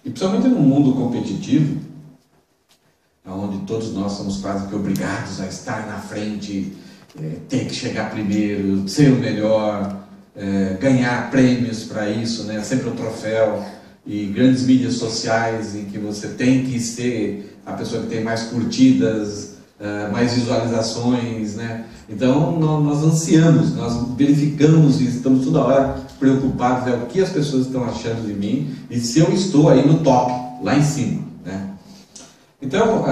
E principalmente num mundo competitivo, onde todos nós somos quase que obrigados a estar na frente, ter que chegar primeiro, ser o melhor, ganhar prêmios para isso, né? Sempre um troféu, e grandes mídias sociais em que você tem que ser a pessoa que tem mais curtidas, mais visualizações, né? Então nós ansiamos, nós verificamos e estamos toda hora preocupados o que as pessoas estão achando de mim e se eu estou aí no top, lá em cima, né? Então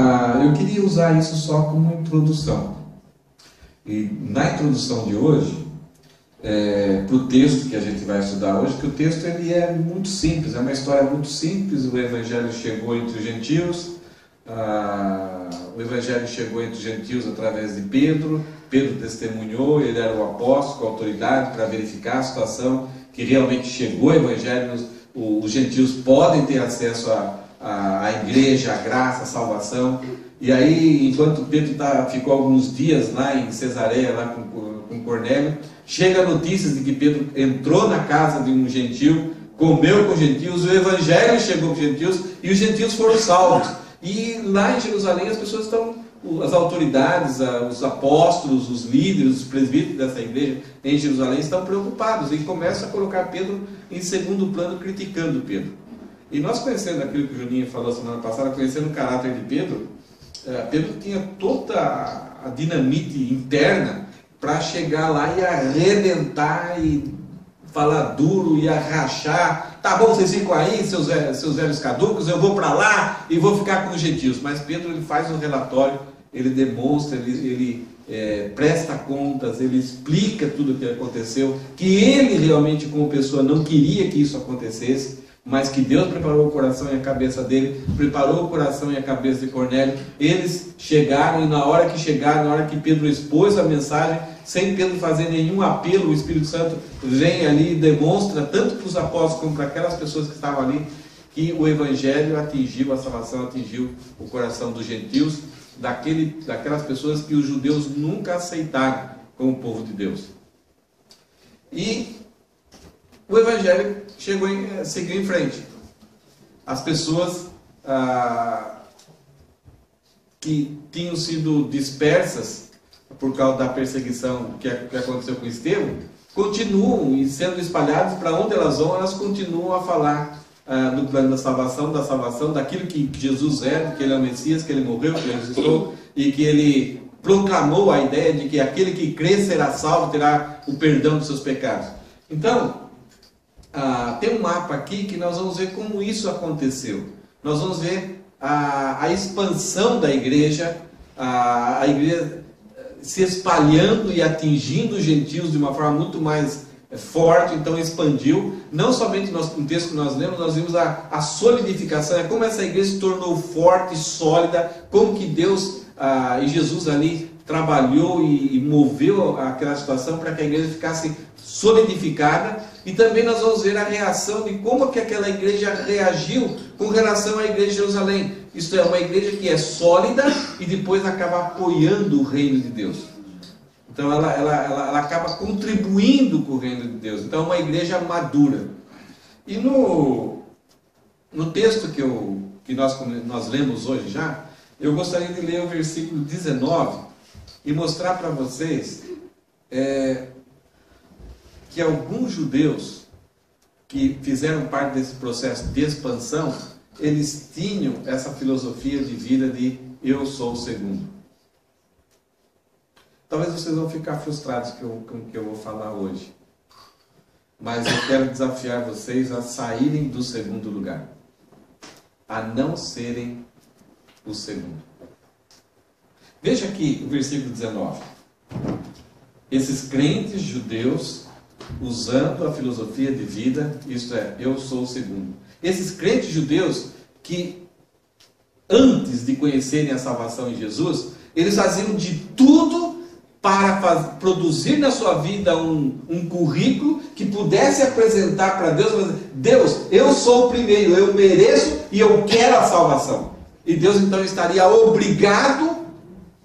eu queria usar isso só como introdução. E na introdução de hoje, para o texto que a gente vai estudar hoje, que o texto ele é muito simples, é uma história muito simples. O Evangelho chegou entre os gentios, o Evangelho chegou entre os gentios através de Pedro. Pedro testemunhou, ele era o apóstolo com autoridade para verificar a situação, que realmente chegou o Evangelho, os gentios podem ter acesso à igreja, à graça, à salvação. E aí, enquanto Pedro ficou alguns dias lá em Cesareia, lá com Cornélio, chega a notícia de que Pedro entrou na casa de um gentio, comeu com os gentios, o Evangelho chegou com os gentios e os gentios foram salvos. E lá em Jerusalém as pessoas as autoridades, os apóstolos, os líderes, os presbíteros dessa igreja em Jerusalém estão preocupados e começam a colocar Pedro em segundo plano, criticando Pedro. E nós conhecendo aquilo que o Juninho falou semana passada, conhecendo o caráter de Pedro, Pedro tinha toda a dinamite interna para chegar lá e arrebentar e falar duro e arrachar. Tá bom, vocês ficam aí, seus velhos caducos, eu vou para lá e vou ficar com os gentios. Mas Pedro ele faz um relatório, ele demonstra, ele presta contas, ele explica tudo o que aconteceu, que ele realmente como pessoa não queria que isso acontecesse, mas que Deus preparou o coração e a cabeça dele, preparou o coração e a cabeça de Cornélio. Eles chegaram, e na hora que chegaram, na hora que Pedro expôs a mensagem, sem Pedro fazer nenhum apelo, o Espírito Santo vem ali e demonstra, tanto para os apóstolos como para aquelas pessoas que estavam ali, que o Evangelho atingiu, a salvação atingiu o coração dos gentios, daquelas pessoas que os judeus nunca aceitaram como povo de Deus. E o Evangelho seguiu em frente. As pessoas que tinham sido dispersas por causa da perseguição que aconteceu com Estevão, continuam e sendo espalhadas para onde elas vão, elas continuam a falar do plano da salvação, daquilo que Jesus era, que ele é o Messias, que ele morreu, que ele ressuscitou e que ele proclamou a ideia de que aquele que crê será salvo, terá o perdão dos seus pecados. Então, tem um mapa aqui que nós vamos ver como isso aconteceu. Nós vamos ver a expansão da igreja, a igreja se espalhando e atingindo os gentios de uma forma muito mais forte. Então expandiu, não somente no texto que nós lemos, nós vimos a solidificação, como essa igreja se tornou forte, sólida, como que Deus e Jesus ali trabalhou e moveu aquela situação para que a igreja ficasse solidificada. E também nós vamos ver a reação de como que aquela igreja reagiu com relação à igreja de Jerusalém. Isto é, uma igreja que é sólida e depois acaba apoiando o reino de Deus. Então ela acaba contribuindo com o reino de Deus. Então é uma igreja madura. E no texto que nós lemos hoje já, eu gostaria de ler o versículo 19 e mostrar para vocês que alguns judeus que fizeram parte desse processo de expansão, eles tinham essa filosofia de vida de eu sou o segundo. Talvez vocês vão ficar frustrados com o que eu vou falar hoje, mas eu quero desafiar vocês a saírem do segundo lugar, a não serem o segundo. Veja aqui o versículo 19. Esses crentes judeus usando a filosofia de vida, isto é, eu sou o segundo. Esses crentes judeus que antes de conhecerem a salvação em Jesus, eles faziam de tudo para produzir na sua vida um currículo que pudesse apresentar para Deus, Deus, eu sou o primeiro, eu mereço e eu quero a salvação. E Deus então estaria obrigado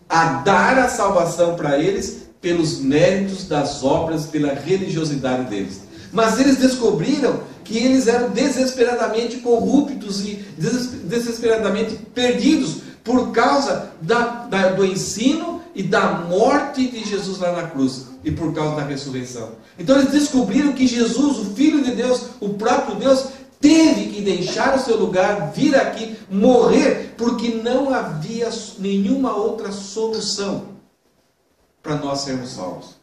a dar a salvação para eles pelos méritos das obras, pela religiosidade deles. Mas eles descobriram que eles eram desesperadamente corruptos e desesperadamente perdidos por causa do ensino e da morte de Jesus lá na cruz e por causa da ressurreição. Então eles descobriram que Jesus, o Filho de Deus, o próprio Deus, teve que deixar o seu lugar, vir aqui, morrer, porque não havia nenhuma outra solução para nós sermos salvos.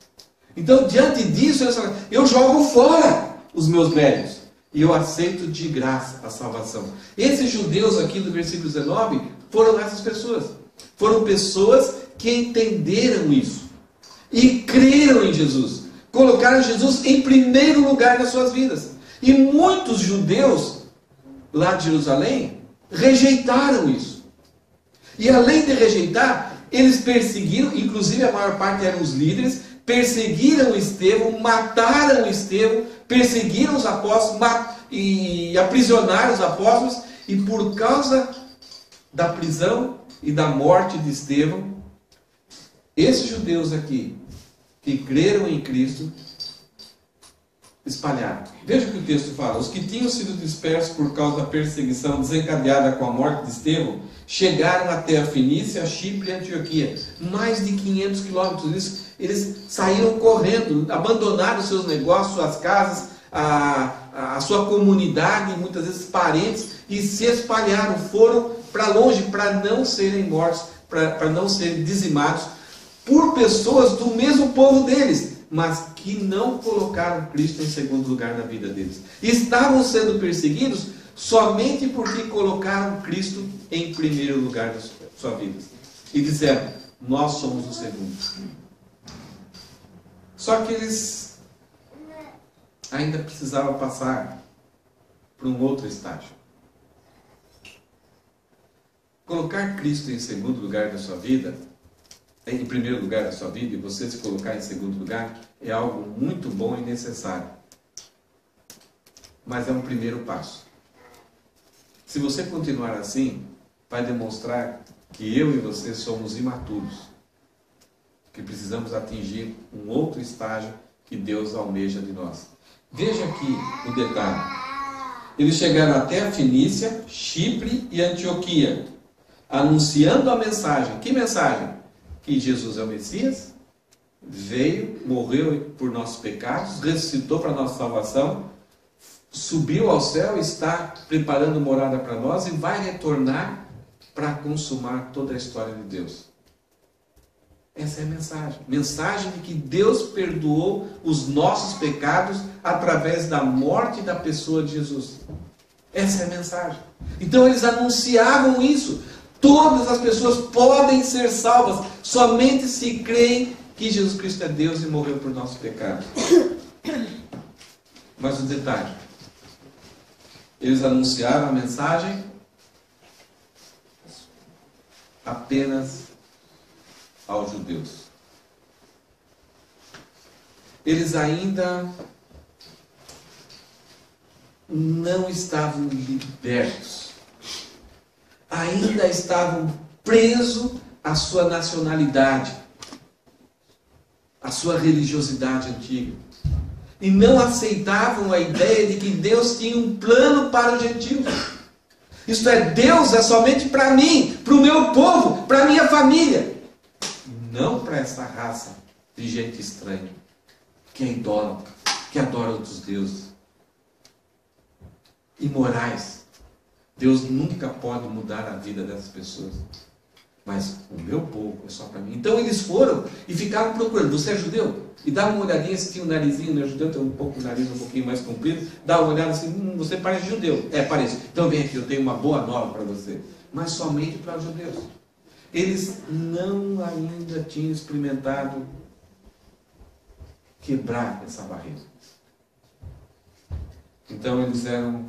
Então, diante disso, eles falaram, eu jogo fora os meus méritos e eu aceito de graça a salvação. Esses judeus aqui do versículo 19 foram essas pessoas. Foram pessoas que entenderam isso e creram em Jesus. Colocaram Jesus em primeiro lugar nas suas vidas. E muitos judeus lá de Jerusalém rejeitaram isso. E além de rejeitar, eles perseguiram, inclusive a maior parte eram os líderes, perseguiram Estevão, mataram Estevão, perseguiram os apóstolos e aprisionaram os apóstolos. E por causa da prisão e da morte de Estevão, esses judeus aqui, que creram em Cristo, espalharam. Veja o que o texto fala. Os que tinham sido dispersos por causa da perseguição desencadeada com a morte de Estevão, chegaram até a Fenícia, Chipre e Antioquia. Mais de 500 quilômetros. Eles saíram correndo, abandonaram seus negócios, suas casas, a sua comunidade, muitas vezes parentes, e se espalharam, foram para longe, para não serem mortos, para não serem dizimados por pessoas do mesmo povo deles, mas que não colocaram Cristo em segundo lugar na vida deles. Estavam sendo perseguidos somente porque colocaram Cristo em primeiro lugar da sua vida. E disseram, nós somos o segundo. Só que eles ainda precisavam passar por um outro estágio. Colocar Cristo em segundo lugar da sua vida, em primeiro lugar da sua vida, e você se colocar em segundo lugar, é algo muito bom e necessário. Mas é um primeiro passo. Se você continuar assim, vai demonstrar que eu e você somos imaturos, que precisamos atingir um outro estágio que Deus almeja de nós. Veja aqui o detalhe. Eles chegaram até a Fenícia, Chipre e Antioquia, anunciando a mensagem. Que mensagem? Que Jesus é o Messias, veio, morreu por nossos pecados, ressuscitou para a nossa salvação, subiu ao céu, está preparando morada para nós e vai retornar para consumar toda a história de Deus. Essa é a mensagem. Mensagem de que Deus perdoou os nossos pecados através da morte da pessoa de Jesus. Essa é a mensagem. Então eles anunciavam isso. Todas as pessoas podem ser salvas somente se creem que Jesus Cristo é Deus e morreu por nossos pecados. Mas o detalhe, eles anunciaram a mensagem apenas aos judeus. Eles ainda não estavam libertos. Ainda estavam presos à sua nacionalidade, à sua religiosidade antiga. E não aceitavam a ideia de que Deus tinha um plano para os gentios. Isto é, Deus é somente para mim, para o meu povo, para a minha família. Não para essa raça de gente estranha, que é idólatra, que adora outros deuses. Imorais. Deus nunca pode mudar a vida dessas pessoas. Mas o meu povo é só para mim. Então eles foram e ficaram procurando. Você é judeu? E dá uma olhadinha se tinha um narizinho, não é judeu, tem um pouco o nariz um pouquinho mais comprido. Dá uma olhada assim, você parece judeu. É, parece. Então vem aqui, eu tenho uma boa nova para você. Mas somente para os judeus. Eles não ainda tinham experimentado quebrar essa barreira. Então eles eram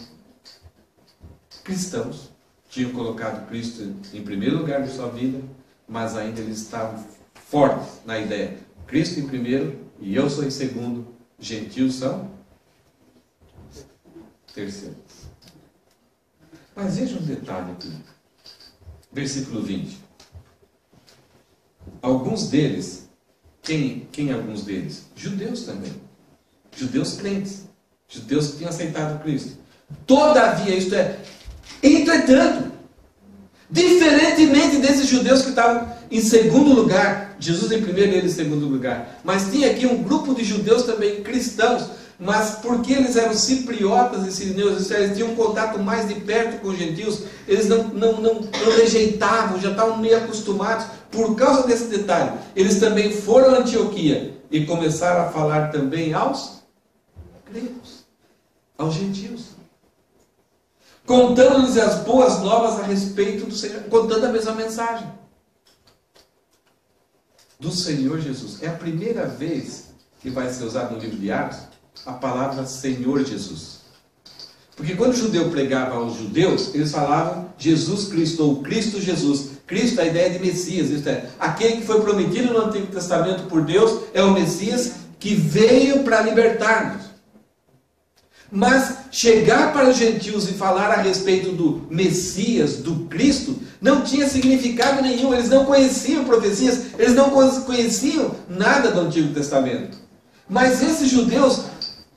cristãos, tinham colocado Cristo em primeiro lugar de sua vida, mas ainda eles estavam fortes na ideia. Cristo em primeiro e eu sou em segundo. Gentios são terceiro. Mas veja um detalhe aqui. Versículo 20. Alguns deles, quem alguns deles? Judeus também. Judeus crentes. judeus que tinham aceitado Cristo. Todavia, isto é, entretanto, diferentemente desses judeus que estavam em segundo lugar, Jesus em primeiro e ele em segundo lugar, mas tinha aqui um grupo de judeus também cristãos, mas porque eles eram cipriotas e sirineus, eles tinham um contato mais de perto com os gentios, eles não rejeitavam, já estavam meio acostumados. Por causa desse detalhe, eles também foram a Antioquia e começaram a falar também aos gregos, aos gentios, contando-lhes as boas novas a respeito do Senhor, contando a mesma mensagem do Senhor Jesus. É a primeira vez que vai ser usado no livro de Atos a palavra Senhor Jesus. Porque quando o judeu pregava aos judeus, eles falavam Jesus Cristo, ou Cristo Jesus. Cristo, a ideia de Messias, isto é, aquele que foi prometido no Antigo Testamento por Deus, é o Messias que veio para libertar-nos. Mas chegar para os gentios e falar a respeito do Messias, do Cristo, não tinha significado nenhum. Eles não conheciam profecias, eles não conheciam nada do Antigo Testamento. Mas esses judeus,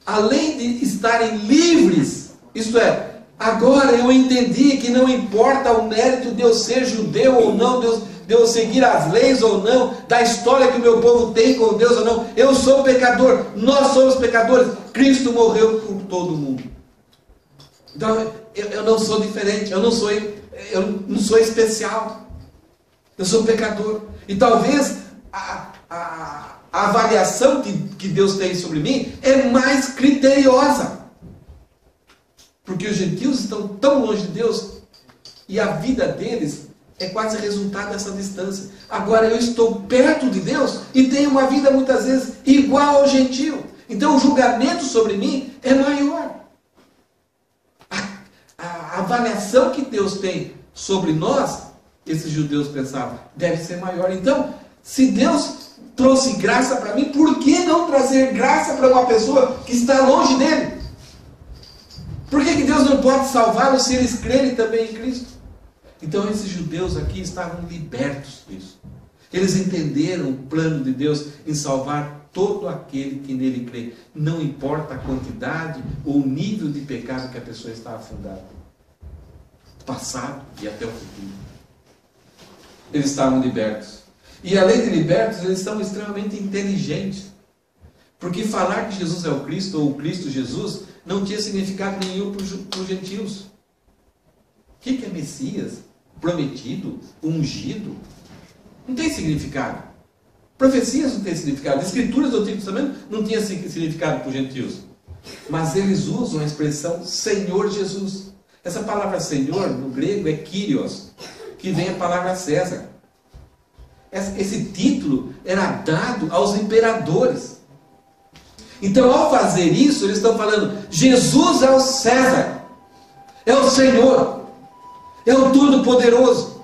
além de estarem livres, isto é, agora eu entendi que não importa o mérito de eu ser judeu ou não, de eu seguir as leis ou não, da história que o meu povo tem com Deus ou não, eu sou pecador, nós somos pecadores, Cristo morreu por todo mundo. Então eu não sou diferente, eu não sou especial, eu sou pecador. E talvez a avaliação que Deus tem sobre mim é mais criteriosa. Porque os gentios estão tão longe de Deus e a vida deles é quase resultado dessa distância. Agora eu estou perto de Deus e tenho uma vida muitas vezes igual ao gentio. Então o julgamento sobre mim é maior. A avaliação que Deus tem sobre nós, esses judeus pensavam, deve ser maior. Então, se Deus trouxe graça para mim, por que não trazer graça para uma pessoa que está longe dele? Por que Deus não pode salvá-los se eles crerem também em Cristo? Então esses judeus aqui estavam libertos disso. Eles entenderam o plano de Deus em salvar todo aquele que nele crê. Não importa a quantidade ou o nível de pecado que a pessoa está afundada. Passado e até o futuro. Eles estavam libertos. E além de libertos, eles são extremamente inteligentes. Porque falar que Jesus é o Cristo ou o Cristo Jesus não tinha significado nenhum para os gentios. O que é Messias? Prometido? Ungido? Não tem significado. Profecias não têm significado. Escrituras do Antigo Testamento não tinham significado para os gentios. Mas eles usam a expressão Senhor Jesus. Essa palavra Senhor, no grego, é Kyrios, que vem a palavra César. Esse título era dado aos imperadores. Então, ao fazer isso, eles estão falando, Jesus é o César, é o Senhor, é o Todo-Poderoso.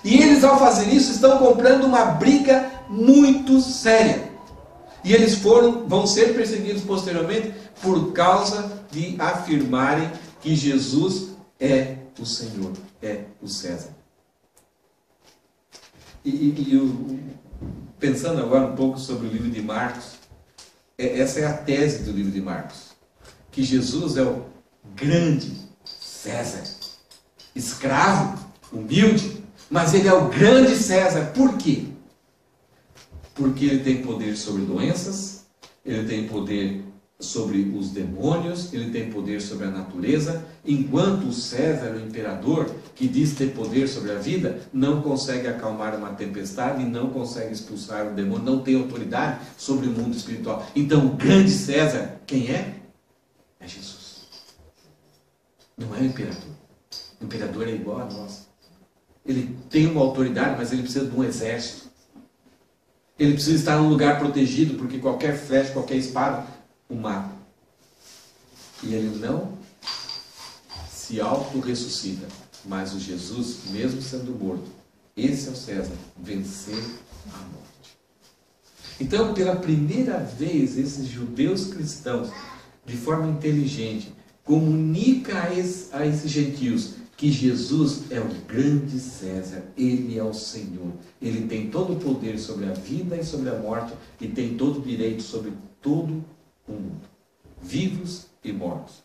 E eles, ao fazer isso, estão comprando uma briga muito séria. E eles vão ser perseguidos posteriormente por causa de afirmarem que Jesus é o Senhor, é o César. Pensando agora um pouco sobre o livro de Marcos, essa é a tese do livro de Marcos, que Jesus é o grande César, escravo, humilde, mas ele é o grande César. Por quê? Porque ele tem poder sobre doenças, ele tem poder sobre os demônios, ele tem poder sobre a natureza, enquanto o César, o imperador, que diz ter poder sobre a vida, não consegue acalmar uma tempestade, não consegue expulsar um demônio, não tem autoridade sobre o mundo espiritual. Então o grande César, quem é? É Jesus. Não é o imperador. O imperador é igual a nós. Ele tem uma autoridade, mas ele precisa de um exército. Ele precisa estar num lugar protegido, porque qualquer flecha, qualquer espada o mata. E ele não se auto-ressuscita. Mas o Jesus, mesmo sendo morto, esse é o César, venceu a morte. Então, pela primeira vez, esses judeus cristãos, de forma inteligente, comunica a esses gentios que Jesus é o grande César, ele é o Senhor, ele tem todo o poder sobre a vida e sobre a morte, e tem todo o direito sobre todo o mundo. vivos e mortos.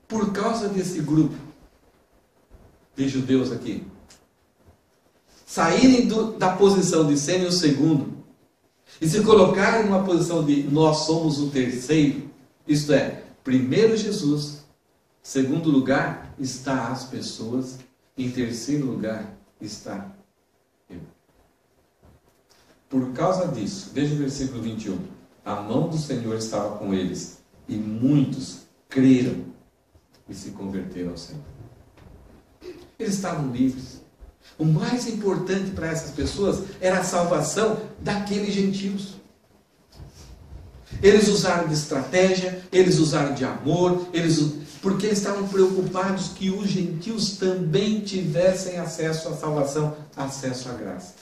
Por causa desse grupo de judeus aqui, saírem da posição de serem o segundo e se colocarem numa posição de nós somos o terceiro, isto é, primeiro Jesus, segundo lugar está as pessoas, em terceiro lugar está eu. Por causa disso, veja o versículo 21, a mão do Senhor estava com eles e muitos creram e se converteram ao Senhor. Eles estavam livres. O mais importante para essas pessoas era a salvação daqueles gentios. Eles usaram de estratégia, eles usaram de amor, porque eles estavam preocupados que os gentios também tivessem acesso à salvação, acesso à graça.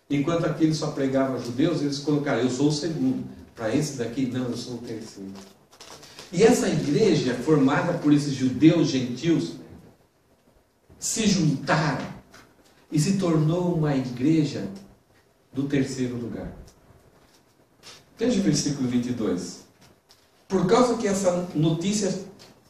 Enquanto aqueles só pregavam a judeus, eles colocaram, eu sou o segundo. Para esse daqui, não, eu sou o terceiro. E essa igreja, formada por esses judeus gentios, se juntaram e se tornou uma igreja do terceiro lugar. Veja o versículo 22. Por causa que essa notícia,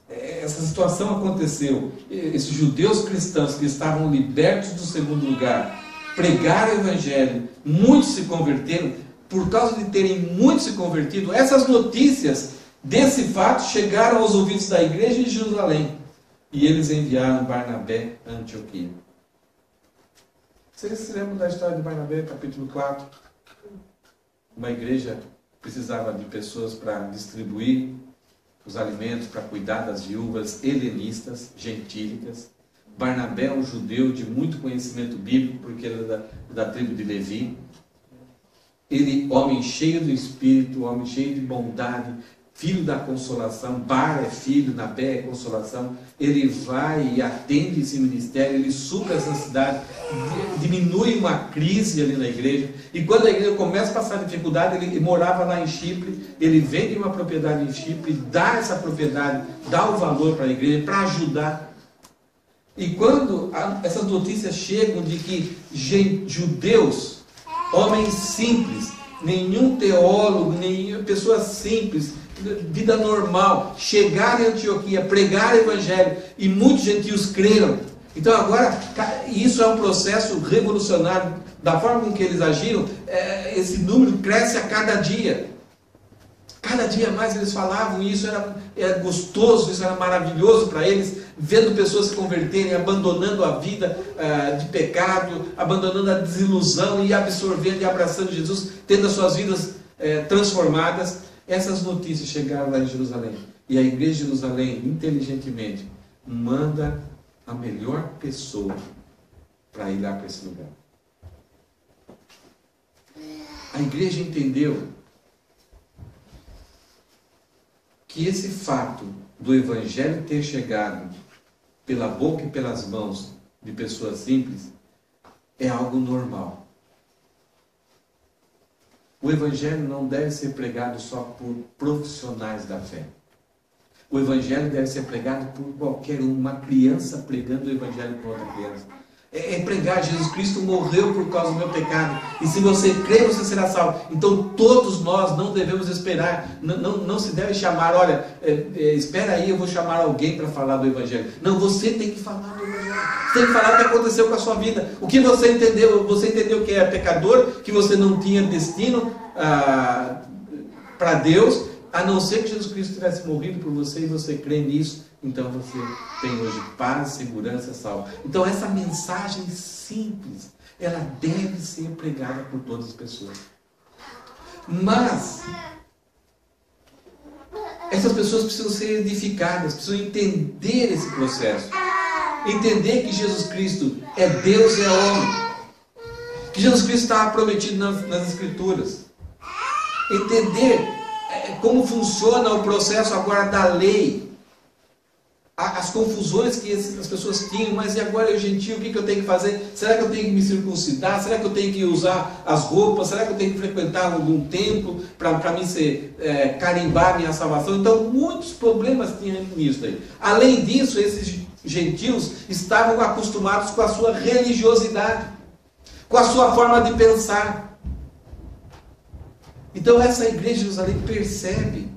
essa situação aconteceu, esses judeus cristãos que estavam libertos do segundo lugar, pregaram o evangelho, muitos se converteram, por causa de terem muitos se convertido, essas notícias desse fato chegaram aos ouvidos da igreja de Jerusalém. E eles enviaram Barnabé a Antioquia. Vocês se lembram da história de Barnabé, capítulo 4? Uma igreja precisava de pessoas para distribuir os alimentos, para cuidar das viúvas helenistas, gentílicas. Barnabé é um judeu de muito conhecimento bíblico, porque ele era da tribo de Levi. Ele, homem cheio do Espírito, homem cheio de bondade, filho da consolação, Bar é filho, Nabé é consolação, ele vai e atende esse ministério, ele supra essa cidade, diminui uma crise ali na igreja, e quando a igreja começa a passar dificuldade, ele morava lá em Chipre, ele vende uma propriedade em Chipre, dá essa propriedade, dá o valor para a igreja, para ajudar. E quando essas notícias chegam de que judeus, homens simples, nenhum teólogo, nenhuma pessoa simples, vida normal, chegaram em Antioquia, pregaram o evangelho e muitos gentios creram. Então agora, isso é um processo revolucionário. Da forma com que eles agiram, esse número cresce a cada dia. Cada dia mais eles falavam, e isso era gostoso, isso era maravilhoso para eles, vendo pessoas se converterem, abandonando a vida de pecado, abandonando a desilusão e absorvendo e abraçando Jesus, tendo as suas vidas transformadas. Essas notícias chegaram lá em Jerusalém. E a igreja de Jerusalém, inteligentemente, manda a melhor pessoa para ir lá para esse lugar. A igreja entendeu que esse fato do evangelho ter chegado pela boca e pelas mãos de pessoas simples é algo normal. O evangelho não deve ser pregado só por profissionais da fé. O evangelho deve ser pregado por qualquer um. Uma criança pregando o evangelho para outra criança. É pregar, Jesus Cristo morreu por causa do meu pecado. E se você crer, você será salvo. Então todos nós não devemos esperar. Não se deve chamar, olha, espera aí, eu vou chamar alguém para falar do evangelho. Não, você tem que falar do evangelho. Você tem que falar o que aconteceu com a sua vida. O que você entendeu? Você entendeu que é pecador, que você não tinha destino para Deus, a não ser que Jesus Cristo tivesse morrido por você e você crê nisso. Então você tem hoje paz, segurança, salvo. Então essa mensagem simples, ela deve ser pregada por todas as pessoas. Mas essas pessoas precisam ser edificadas, precisam entender esse processo. Entender que Jesus Cristo é Deus e é homem. Que Jesus Cristo está prometido nas Escrituras. Entender como funciona o processo agora da lei. As confusões que as pessoas tinham, mas e agora eu gentio, o que eu tenho que fazer? Será que eu tenho que me circuncidar? Será que eu tenho que usar as roupas? Será que eu tenho que frequentar algum templo para mim carimbar a minha salvação? Então muitos problemas tinham nisso aí. Além disso, esses gentios estavam acostumados com a sua religiosidade, com a sua forma de pensar. Então essa igreja de Jerusalém percebe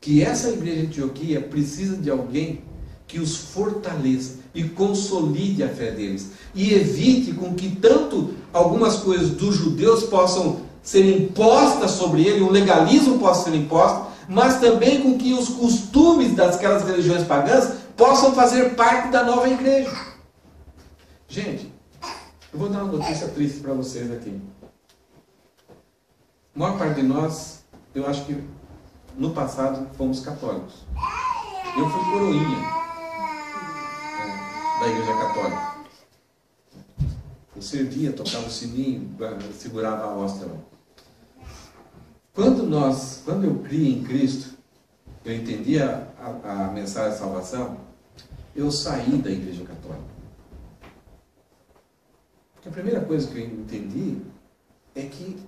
que essa igreja de Antioquia precisa de alguém que os fortaleça e consolide a fé deles. E evite com que tanto algumas coisas dos judeus possam ser impostas sobre ele, um legalismo possa ser imposto, mas também com que os costumes daquelas religiões pagãs possam fazer parte da nova igreja. Gente, eu vou dar uma notícia triste para vocês aqui. A maior parte de nós, eu acho que no passado fomos católicos. Eu fui coroinha da igreja católica. Eu servia, tocava o sininho, segurava a hóstia. Quando eu criei em Cristo, eu entendi a mensagem de salvação, eu saí da igreja católica. A primeira coisa que eu entendi é que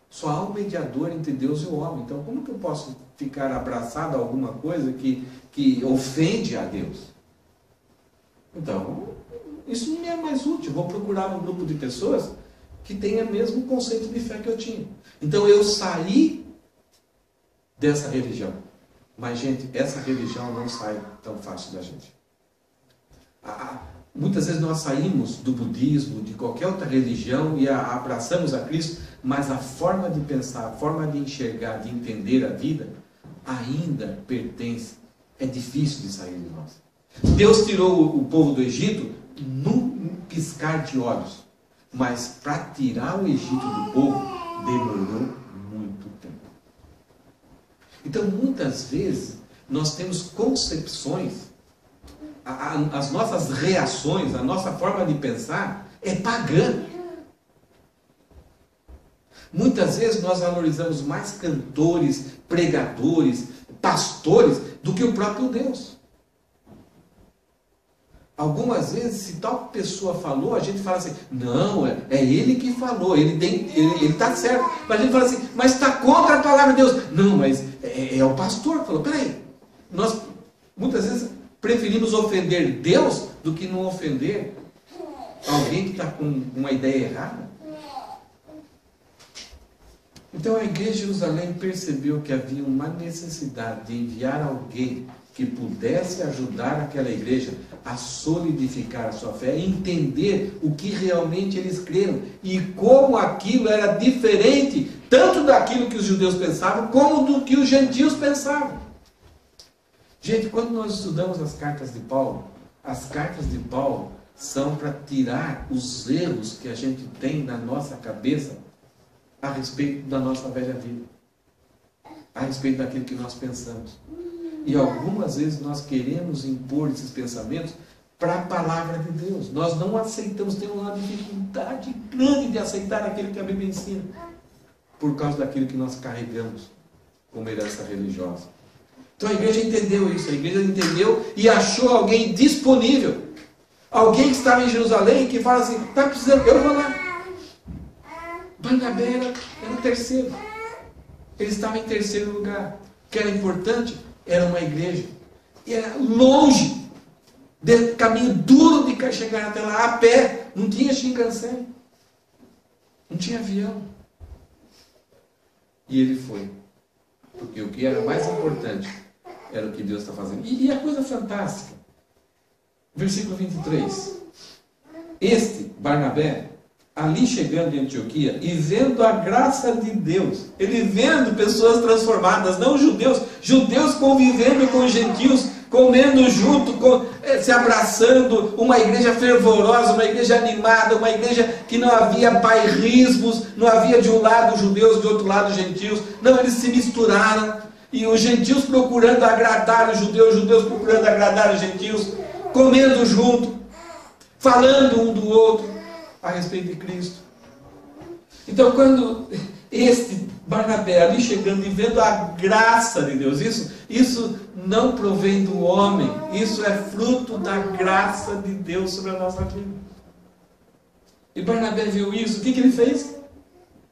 só há um mediador entre Deus e o homem. Então, como que eu posso ficar abraçado a alguma coisa que ofende a Deus? Então, isso não me é mais útil. Vou procurar um grupo de pessoas que tenha o mesmo conceito de fé que eu tinha. Então, eu saí dessa religião. Mas, gente, essa religião não sai tão fácil da gente. Muitas vezes nós saímos do budismo, de qualquer outra religião e abraçamos a Cristo, mas a forma de pensar, a forma de enxergar, de entender a vida, ainda pertence, é difícil de sair de nós. Deus tirou o povo do Egito num piscar de olhos, mas para tirar o Egito do povo, demorou muito tempo. Então, muitas vezes, nós temos concepções, as nossas reações, a nossa forma de pensar é pagã. Muitas vezes nós valorizamos mais cantores, pregadores, pastores do que o próprio Deus. Algumas vezes, se tal pessoa falou, a gente fala assim, não, é ele que falou, ele está certo. Mas a gente fala assim, mas está contra a palavra de Deus. Não, mas é o pastor que falou. Peraí, nós muitas vezes preferimos ofender Deus do que não ofender alguém que está com uma ideia errada. Então a igreja de Jerusalém percebeu que havia uma necessidade de enviar alguém que pudesse ajudar aquela igreja a solidificar a sua fé, entender o que realmente eles creram e como aquilo era diferente tanto daquilo que os judeus pensavam como do que os gentios pensavam. Gente, quando nós estudamos as cartas de Paulo são para tirar os erros que a gente tem na nossa cabeça a respeito da nossa velha vida, a respeito daquilo que nós pensamos. E algumas vezes nós queremos impor esses pensamentos para a palavra de Deus. Nós não aceitamos, temos uma dificuldade grande de aceitar aquilo que a Bíblia ensina, por causa daquilo que nós carregamos como herança religiosa. Então a igreja entendeu isso, a igreja entendeu e achou alguém disponível. Alguém que estava em Jerusalém que fala assim, está precisando, eu vou lá. Barnabé era o terceiro. Ele estava em terceiro lugar. O que era importante era uma igreja. E era longe, de caminho duro de chegar até lá, a pé. Não tinha Shinkansen. Não tinha avião. E ele foi. Porque o que era mais importante era o que Deus está fazendo. E a coisa fantástica. Versículo 23. Este, Barnabé, ali chegando em Antioquia e vendo a graça de Deus, ele vendo pessoas transformadas, não judeus convivendo com gentios, comendo junto, se abraçando, uma igreja fervorosa, uma igreja animada, uma igreja que não havia bairrismos, não havia de um lado judeus, de outro lado gentios, não, eles se misturaram, e os gentios procurando agradar os judeus procurando agradar os gentios, comendo junto, falando um do outro a respeito de Cristo. Então, quando este Barnabé ali chegando e vendo a graça de Deus, isso não provém do homem, isso é fruto da graça de Deus sobre a nossa vida. E Barnabé viu isso, o que ele fez?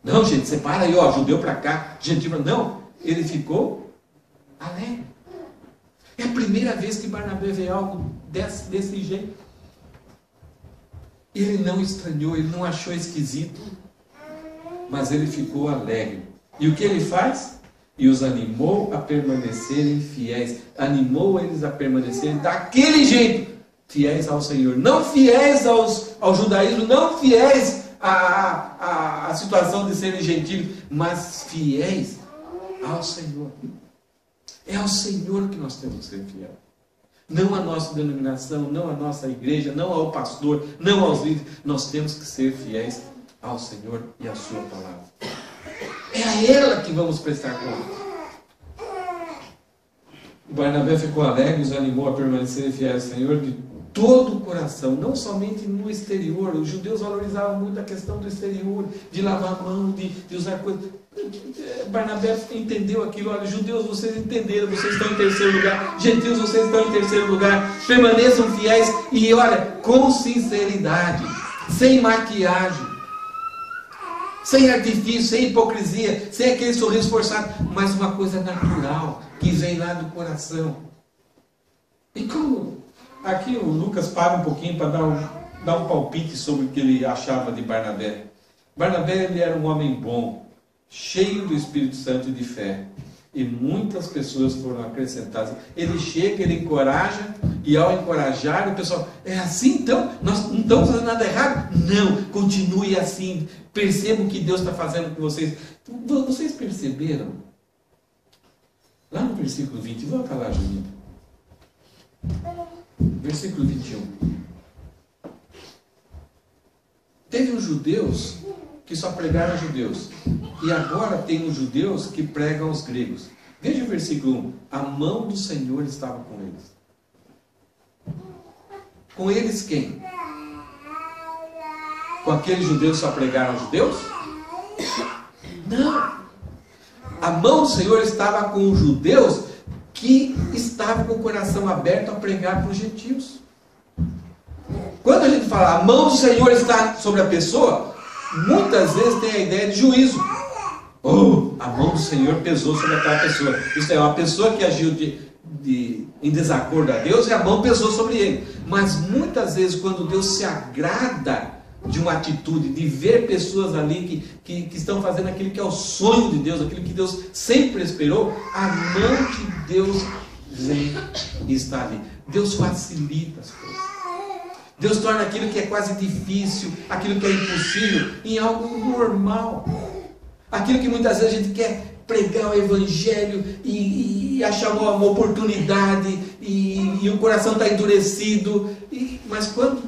Não, gente, separa aí, ó, judeu para cá, gentil para... Não, ele ficou alegre. É a primeira vez que Barnabé vê algo desse jeito. Ele não estranhou, ele não achou esquisito, mas ele ficou alegre. E o que ele faz? e os animou a permanecerem fiéis. Animou eles a permanecerem daquele jeito, fiéis ao Senhor. Não fiéis ao judaísmo, não fiéis à situação de serem gentios, mas fiéis ao Senhor. É ao Senhor que nós temos que ser fiéis. Não à nossa denominação, não à nossa igreja, não ao pastor, não aos líderes. Nós temos que ser fiéis ao Senhor e à sua palavra. É a ela que vamos prestar conta. Barnabé ficou alegre e os animou a permanecer fiéis ao Senhor de todo o coração, não somente no exterior. Os judeus valorizavam muito a questão do exterior, de lavar a mão, de usar coisas. Barnabé entendeu aquilo. Olha, judeus, vocês entenderam, vocês estão em terceiro lugar. Gentios, vocês estão em terceiro lugar. Permaneçam fiéis e, olha, com sinceridade, sem maquiagem, sem artifício, sem hipocrisia, sem aquele sorriso forçado, mas uma coisa natural, que vem lá do coração. E como aqui o Lucas para um pouquinho para dar um palpite sobre o que ele achava de Barnabé. Barnabé, ele era um homem bom, cheio do Espírito Santo e de fé. E muitas pessoas foram acrescentadas. Ele chega, ele encoraja, e ao encorajar, o pessoal, é assim então? Nós não estamos fazendo nada errado? Não, continue assim. Percebam o que Deus está fazendo com vocês. Vocês perceberam? Lá no versículo 20, volta lá, Juninho. Versículo 21. Teve os judeus que só pregaram aos judeus. E agora tem os judeus que pregam aos gregos. Veja o versículo 1. A mão do Senhor estava com eles. Com eles quem? Com aqueles judeus que só pregaram aos judeus? Não. A mão do Senhor estava com os judeus que estavam com o coração aberto a pregar para os gentios. Quando a gente fala a mão do Senhor está sobre a pessoa, muitas vezes tem a ideia de juízo. A mão do Senhor pesou sobre aquela pessoa. Isso é uma pessoa que agiu em desacordo a Deus e a mão pesou sobre ele. Mas muitas vezes quando Deus se agrada de uma atitude, de ver pessoas ali que estão fazendo aquilo que é o sonho de Deus, aquilo que Deus sempre esperou, a mão de Deus vem e está ali. Deus facilita as coisas. Deus torna aquilo que é quase difícil, aquilo que é impossível, em algo normal. Aquilo que muitas vezes a gente quer pregar o Evangelho e achar uma oportunidade e o coração está endurecido. Mas quando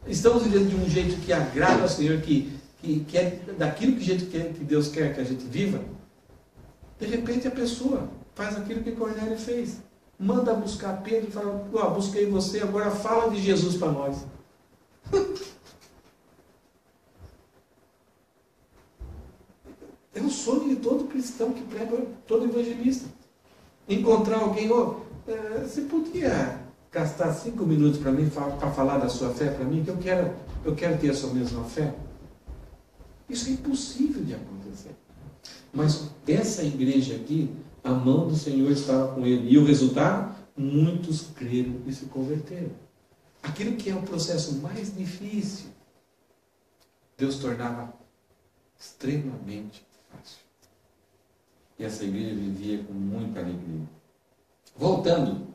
estamos vivendo de um jeito que agrada ao Senhor, que é daquilo que Deus quer que a gente viva, de repente a pessoa faz aquilo que Cornélio fez. Manda buscar Pedro e fala, busquei você, agora fala de Jesus para nós. É um sonho de todo cristão que prega, todo evangelista. Encontrar alguém, você podia gastar 5 minutos para mim, para falar da sua fé para mim, que eu quero ter a sua mesma fé? Isso é impossível de acontecer. Mas essa igreja aqui, a mão do Senhor estava com ele. E o resultado? Muitos creram e se converteram. Aquilo que é o processo mais difícil, Deus tornava extremamente fácil. E essa igreja vivia com muita alegria. Voltando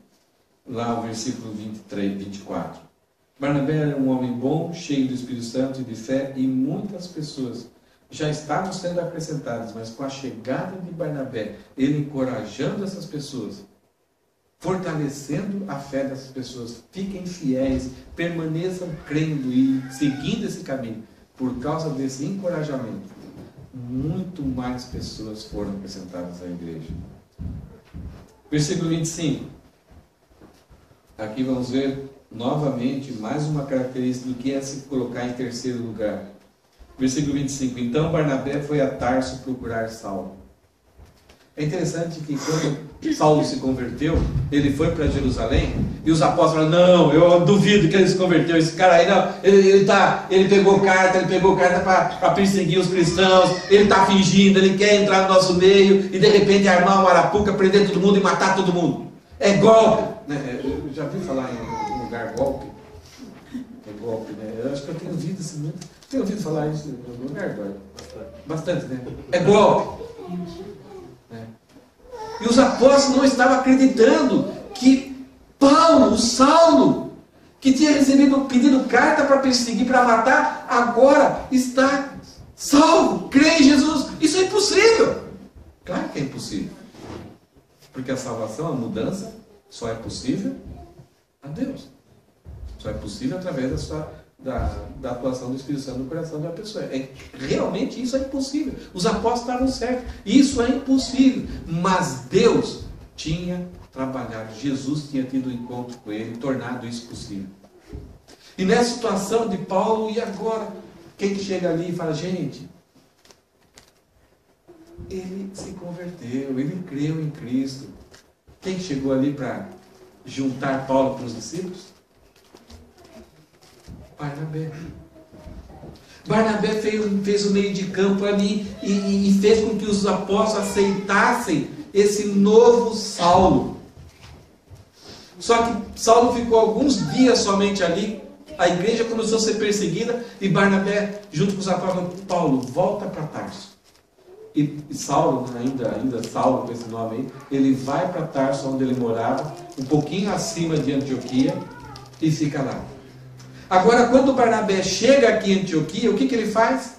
lá ao versículo 23, 24. Barnabé era um homem bom, cheio do Espírito Santo e de fé, e muitas pessoas já estavam sendo acrescentadas, mas com a chegada de Barnabé, ele encorajando essas pessoas, fortalecendo a fé dessas pessoas, fiquem fiéis, permaneçam crendo e seguindo esse caminho. Por causa desse encorajamento, muito mais pessoas foram acrescentadas à igreja. Versículo 25. Aqui vamos ver novamente mais uma característica do que é se colocar em terceiro lugar. Versículo 25. Então Barnabé foi a Tarso procurar Saulo. É interessante que quando Saulo se converteu, ele foi para Jerusalém, e os apóstolos falaram, não, eu duvido que ele se converteu, esse cara aí não, ele pegou carta para perseguir os cristãos, ele está fingindo, ele quer entrar no nosso meio, e de repente armar uma arapuca, prender todo mundo e matar todo mundo. É golpe. Eu já vi falar em lugar golpe? É golpe, né? Eu acho que eu tenho ouvido isso muito. Tem ouvido falar isso em algum lugar, Dói? Bastante, né? É golpe. apóstolos não estavam acreditando que Paulo, o Saulo, que tinha pedido carta para perseguir, para matar, agora está salvo, crê em Jesus. Isso é impossível. Claro que é impossível. Porque a salvação, a mudança, só é possível a Deus. Só é possível através da atuação do Espírito Santo no coração da pessoa. Realmente isso é impossível. Os apóstolos estavam certos. Isso é impossível. Mas Deus tinha trabalhado. Jesus tinha tido um encontro com ele, tornado isso possível. E nessa situação de Paulo, e agora? Quem que chega ali e fala, gente, ele se converteu, ele creu em Cristo. Quem chegou ali para juntar Paulo com os discípulos? Barnabé. Barnabé fez o meio de campo ali e fez com que os apóstolos aceitassem esse novo Saulo. Só que Saulo ficou alguns dias somente ali, a igreja começou a ser perseguida e Barnabé, junto com os apóstolos, Paulo, volta para Tarso. E Saulo, ainda Saulo com esse nome aí, ele vai para Tarso, onde ele morava, um pouquinho acima de Antioquia, e fica lá. Agora, quando Barnabé chega aqui em Antioquia, o que ele faz?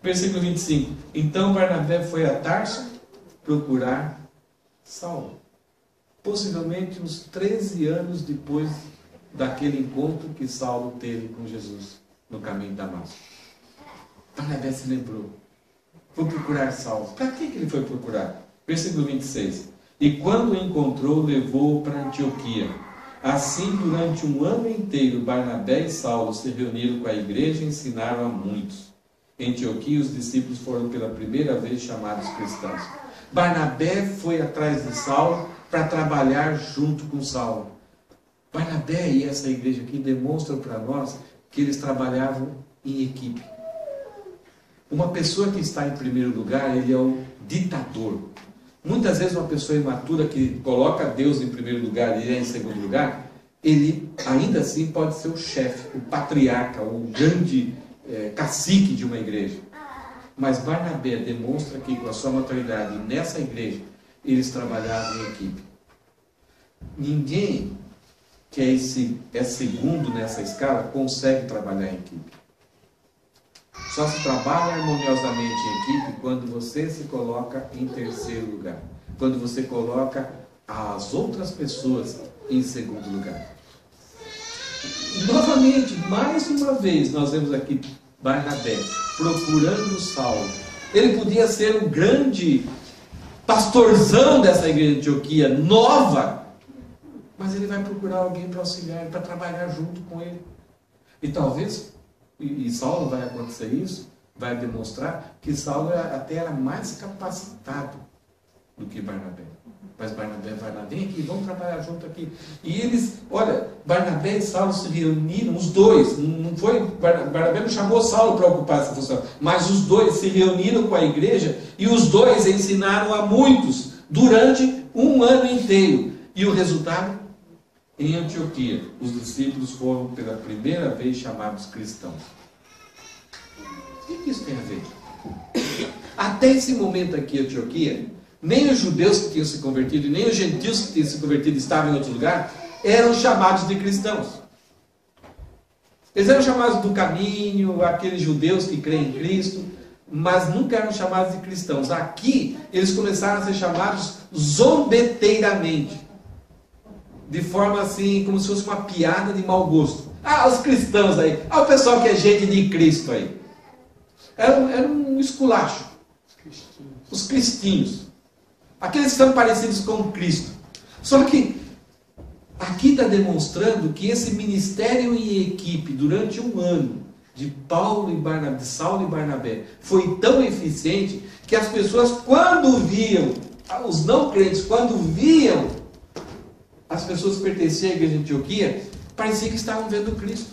Versículo 25. Então Barnabé foi a Tarso procurar Saulo. Possivelmente uns 13 anos depois daquele encontro que Saulo teve com Jesus no caminho de Damasco. Barnabé se lembrou. Vou procurar Saulo. Para que ele foi procurar? Versículo 26. E quando o encontrou, levou-o para Antioquia. Assim, durante um ano inteiro, Barnabé e Saulo se reuniram com a igreja e ensinaram a muitos. Em Antioquia, os discípulos foram pela primeira vez chamados cristãos. Barnabé foi atrás de Saulo para trabalhar junto com Saulo. Barnabé e essa igreja aqui demonstram para nós que eles trabalhavam em equipe. Uma pessoa que está em primeiro lugar, ele é o ditador. Muitas vezes uma pessoa imatura que coloca Deus em primeiro lugar e ele é em segundo lugar, ele ainda assim pode ser o chefe, o patriarca, o grande cacique de uma igreja. Mas Barnabé demonstra que com a sua maturidade nessa igreja, eles trabalhavam em equipe. Ninguém que é segundo nessa escala consegue trabalhar em equipe. Só se trabalha harmoniosamente em equipe quando você se coloca em terceiro lugar. Quando você coloca as outras pessoas em segundo lugar. Novamente, mais uma vez, nós vemos aqui Barnabé procurando Saulo. Ele podia ser um grande pastorzão dessa igreja de Antioquia, nova. Mas ele vai procurar alguém para auxiliar, para trabalhar junto com ele. E talvez... E Saulo vai acontecer isso, vai demonstrar que Saulo até era mais capacitado do que Barnabé. Mas Barnabé vai lá, vem aqui, vamos trabalhar junto aqui. E eles, olha, Barnabé e Saulo se reuniram, os dois, não foi, Barnabé não chamou Saulo para ocupar essa função, mas os dois se reuniram com a igreja e os dois ensinaram a muitos durante um ano inteiro. E o resultado? Em Antioquia, os discípulos foram pela primeira vez chamados cristãos. O que isso tem a ver? Até esse momento aqui em Antioquia, nem os judeus que tinham se convertido, nem os gentios que tinham se convertido estavam em outro lugar, eram chamados de cristãos. Eles eram chamados do caminho, aqueles judeus que creem em Cristo, mas nunca eram chamados de cristãos. Aqui, eles começaram a ser chamados zombeteiramente. De forma assim, como se fosse uma piada de mau gosto. Ah, os cristãos aí. Ah, o pessoal que é gente de Cristo aí. Era um esculacho. Os cristinhos. Aqueles que são parecidos com Cristo. Só que aqui está demonstrando que esse ministério em equipe durante um ano de Paulo e Barnabé, de Saulo e Barnabé, foi tão eficiente que as pessoas, quando viam, os não crentes, quando viam as pessoas que pertenciam à igreja de Antioquia, parecia que estavam vendo Cristo.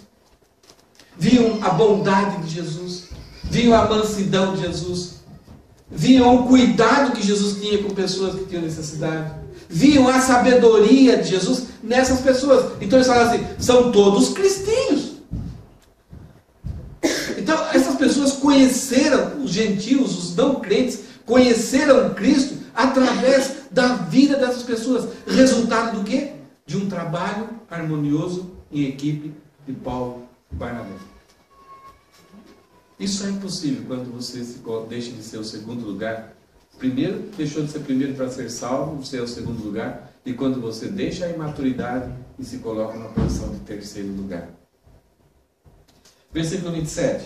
Viam a bondade de Jesus, viam a mansidão de Jesus, viam o cuidado que Jesus tinha com pessoas que tinham necessidade, viam a sabedoria de Jesus nessas pessoas. Então eles falaram assim, são todos cristinhos. Então essas pessoas conheceram os gentios, os não crentes, conheceram Cristo através da vida dessas pessoas. Resultado do quê? De um trabalho harmonioso em equipe de Paulo e Barnabé. Isso é impossível quando você deixa de ser o segundo lugar. Primeiro, deixou de ser primeiro para ser salvo, você é o segundo lugar. E quando você deixa a imaturidade e se coloca na posição de terceiro lugar. Versículo 27.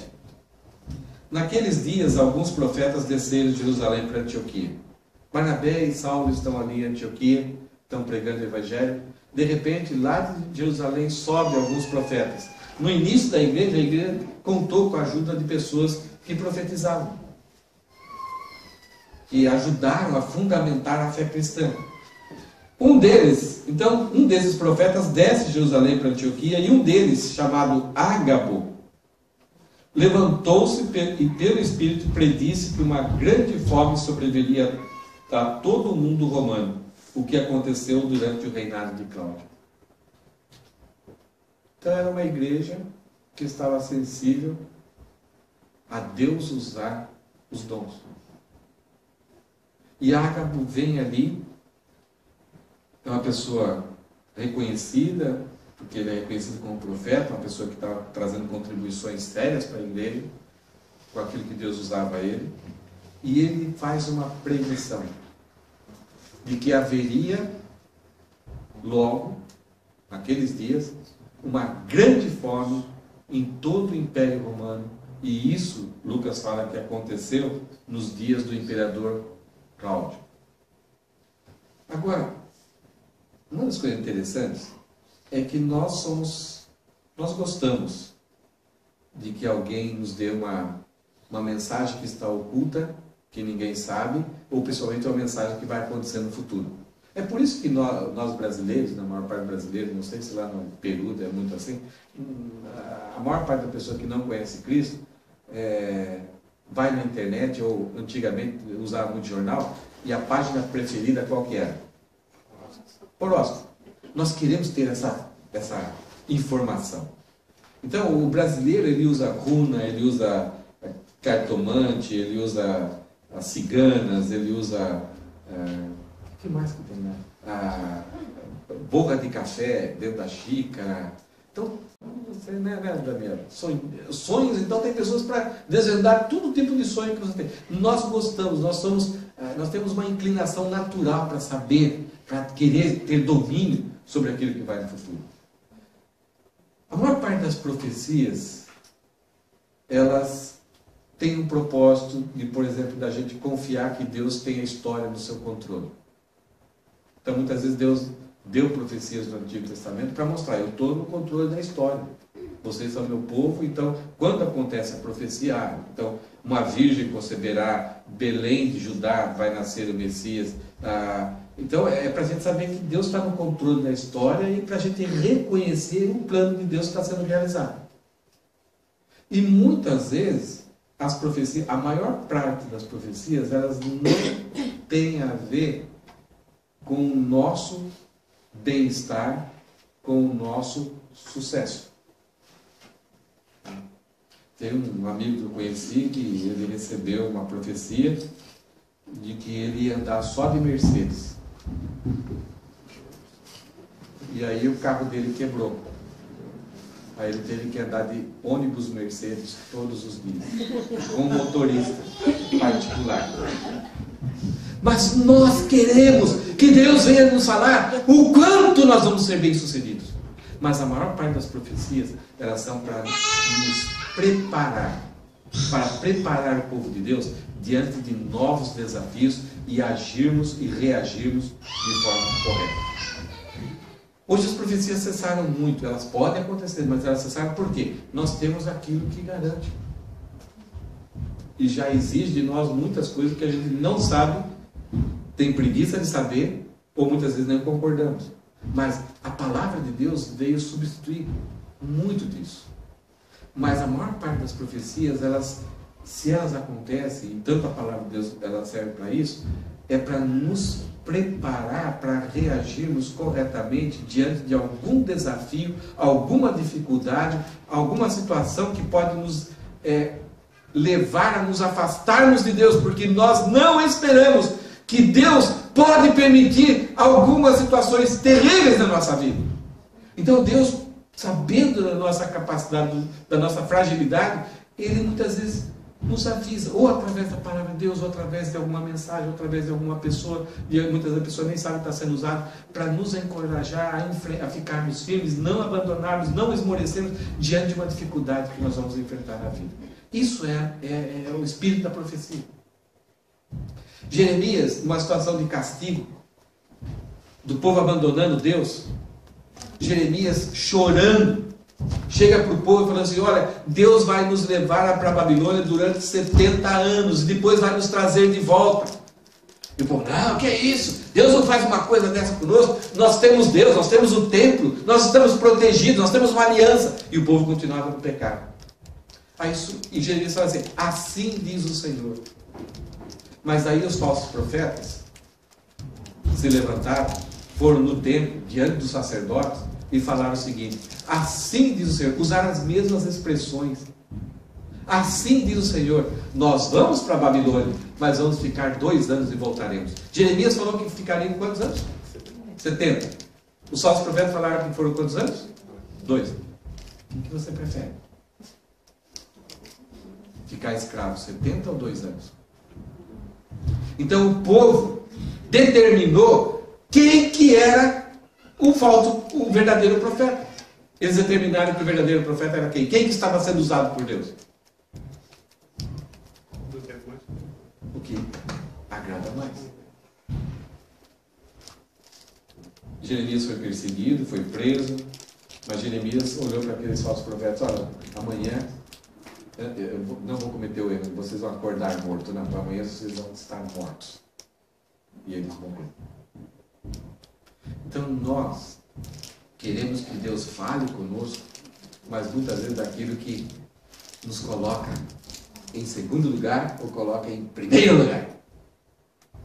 Naqueles dias, alguns profetas desceram de Jerusalém para Antioquia. Barnabé e Saulo estão ali em Antioquia, estão pregando o Evangelho. De repente, lá de Jerusalém, sobe alguns profetas. No início da igreja, a igreja contou com a ajuda de pessoas que profetizavam, que ajudaram a fundamentar a fé cristã. Um desses profetas desce de Jerusalém para Antioquia, e um deles, chamado Ágabo, levantou-se e pelo Espírito predisse que uma grande fome sobreviria a todo o mundo romano, o que aconteceu durante o reinado de Cláudio. Então era uma igreja que estava sensível a Deus usar os dons. E Ágabo vem ali, é uma pessoa reconhecida, porque ele é reconhecido como profeta, uma pessoa que está trazendo contribuições sérias para a igreja, com aquilo que Deus usava ele, e ele faz uma previsão de que haveria logo, naqueles dias, uma grande fome em todo o Império Romano, e isso, Lucas fala que aconteceu nos dias do imperador Cláudio. Agora, uma das coisas interessantes é que nós gostamos de que alguém nos dê uma mensagem que está oculta, que ninguém sabe, ou principalmente uma mensagem que vai acontecer no futuro. É por isso que nós brasileiros, na maior parte brasileira, não sei se lá no Peru é muito assim, a maior parte da pessoa que não conhece Cristo vai na internet, ou antigamente usava muito jornal, e a página preferida qual que era? Horóscopo. Nós queremos ter essa informação. Então, o brasileiro, ele usa runa, ele usa cartomante, ele usa as ciganas, ele usa... o que mais que tem, né? A boca de café dentro da xícara. Então, você não é Daniel? Sonhos, então tem pessoas para desvendar todo tipo de sonho que você tem. Nós gostamos, nós temos uma inclinação natural para saber, para querer ter domínio sobre aquilo que vai no futuro. A maior parte das profecias, elas têm um propósito de, por exemplo, da gente confiar que Deus tem a história no seu controle. Então, muitas vezes Deus deu profecias no Antigo Testamento para mostrar, eu estou no controle da história. Vocês são meu povo, então, quando acontece a profecia, então, uma virgem conceberá, Belém de Judá vai nascer o Messias. Então, é para a gente saber que Deus está no controle da história e para a gente reconhecer o plano de Deus que está sendo realizado. E muitas vezes, as profecias, a maior parte das profecias, elas não têm a ver com o nosso bem-estar, com o nosso sucesso. Tem um amigo que eu conheci que ele recebeu uma profecia de que ele ia andar só de Mercedes. E aí o carro dele quebrou. Aí ele teve que andar de ônibus Mercedes todos os dias, com um motorista particular. Mas nós queremos que Deus venha nos falar o quanto nós vamos ser bem-sucedidos. Mas a maior parte das profecias, elas são para nos preparar, para preparar o povo de Deus diante de novos desafios e agirmos e reagirmos de forma correta. Hoje as profecias cessaram muito, elas podem acontecer, mas elas cessaram por quê? Nós temos aquilo que garante. E já exige de nós muitas coisas que a gente não sabe, tem preguiça de saber, ou muitas vezes nem concordamos. Mas a palavra de Deus veio substituir muito disso. Mas a maior parte das profecias, se elas acontecem, e tanto a palavra de Deus ela serve para isso, é para nos preparar para reagirmos corretamente diante de algum desafio, alguma dificuldade, alguma situação que pode nos levar a nos afastarmos de Deus, porque nós não esperamos que Deus pode permitir algumas situações terríveis na nossa vida. Então Deus, sabendo da nossa capacidade, da nossa fragilidade, Ele muitas vezes nos avisa, ou através da palavra de Deus, ou através de alguma mensagem, ou através de alguma pessoa, e muitas vezes a pessoa nem sabe que está sendo usada, para nos encorajar a ficarmos firmes, não abandonarmos, não esmorecermos diante de uma dificuldade que nós vamos enfrentar na vida. Isso é o espírito da profecia. Jeremias, numa situação de castigo, do povo abandonando Deus, Jeremias chorando, chega para o povo e fala assim: olha, Deus vai nos levar para a Babilônia durante 70 anos, e depois vai nos trazer de volta. E o povo: não, que é isso? Deus não faz uma coisa dessa conosco. Nós temos Deus, nós temos o templo, nós estamos protegidos, nós temos uma aliança. E o povo continuava no pecado. E Jeremias fala assim: assim diz o Senhor. Mas aí os falsos profetas se levantaram, foram no templo, diante dos sacerdotes, e falaram o seguinte: assim diz o Senhor, usaram as mesmas expressões. Assim diz o Senhor, nós vamos para a Babilônia, mas vamos ficar 2 anos e voltaremos. Jeremias falou que ficariam quantos anos? 70. Os falsos profetas falaram que foram quantos anos? 2. O que você prefere? Ficar escravo 70 ou 2 anos? Então o povo determinou quem que era o verdadeiro profeta. Eles determinaram que o verdadeiro profeta era quem? Quem que estava sendo usado por Deus? O que agrada mais. Jeremias foi perseguido, foi preso, mas Jeremias olhou para aqueles falsos profetas: olha, amanhã eu não vou cometer o erro, vocês vão acordar mortos, não, amanhã vocês vão estar mortos. E eles morreram. Então nós queremos que Deus fale conosco, mas muitas vezes daquilo que nos coloca em segundo lugar ou coloca em primeiro lugar.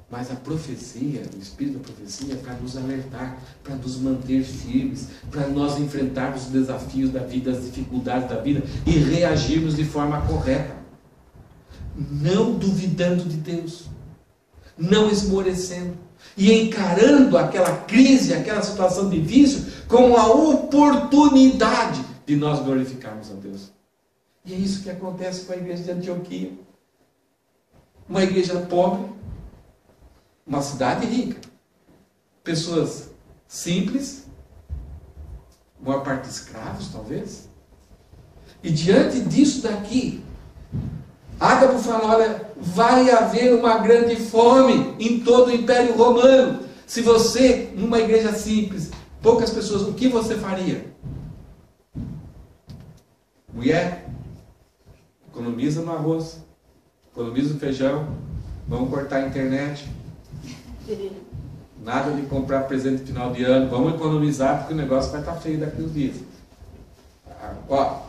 Mas a profecia, o espírito da profecia é para nos alertar, para nos manter firmes, para nós enfrentarmos os desafios da vida, as dificuldades da vida e reagirmos de forma correta. Não duvidando de Deus, não esmorecendo e encarando aquela crise, aquela situação difícil como a oportunidade de nós glorificarmos a Deus. E é isso que acontece com a igreja de Antioquia. Uma igreja pobre, uma cidade rica, pessoas simples, uma parte escravos talvez, e diante disso daqui, Ágabo fala: olha, vai haver uma grande fome em todo o Império Romano. Se você, numa igreja simples, poucas pessoas, o que você faria? Mulher, economiza no arroz, economiza no feijão, vamos cortar a internet. Nada de comprar presente no final de ano, vamos economizar porque o negócio vai estar feio daqui uns dias. Ó,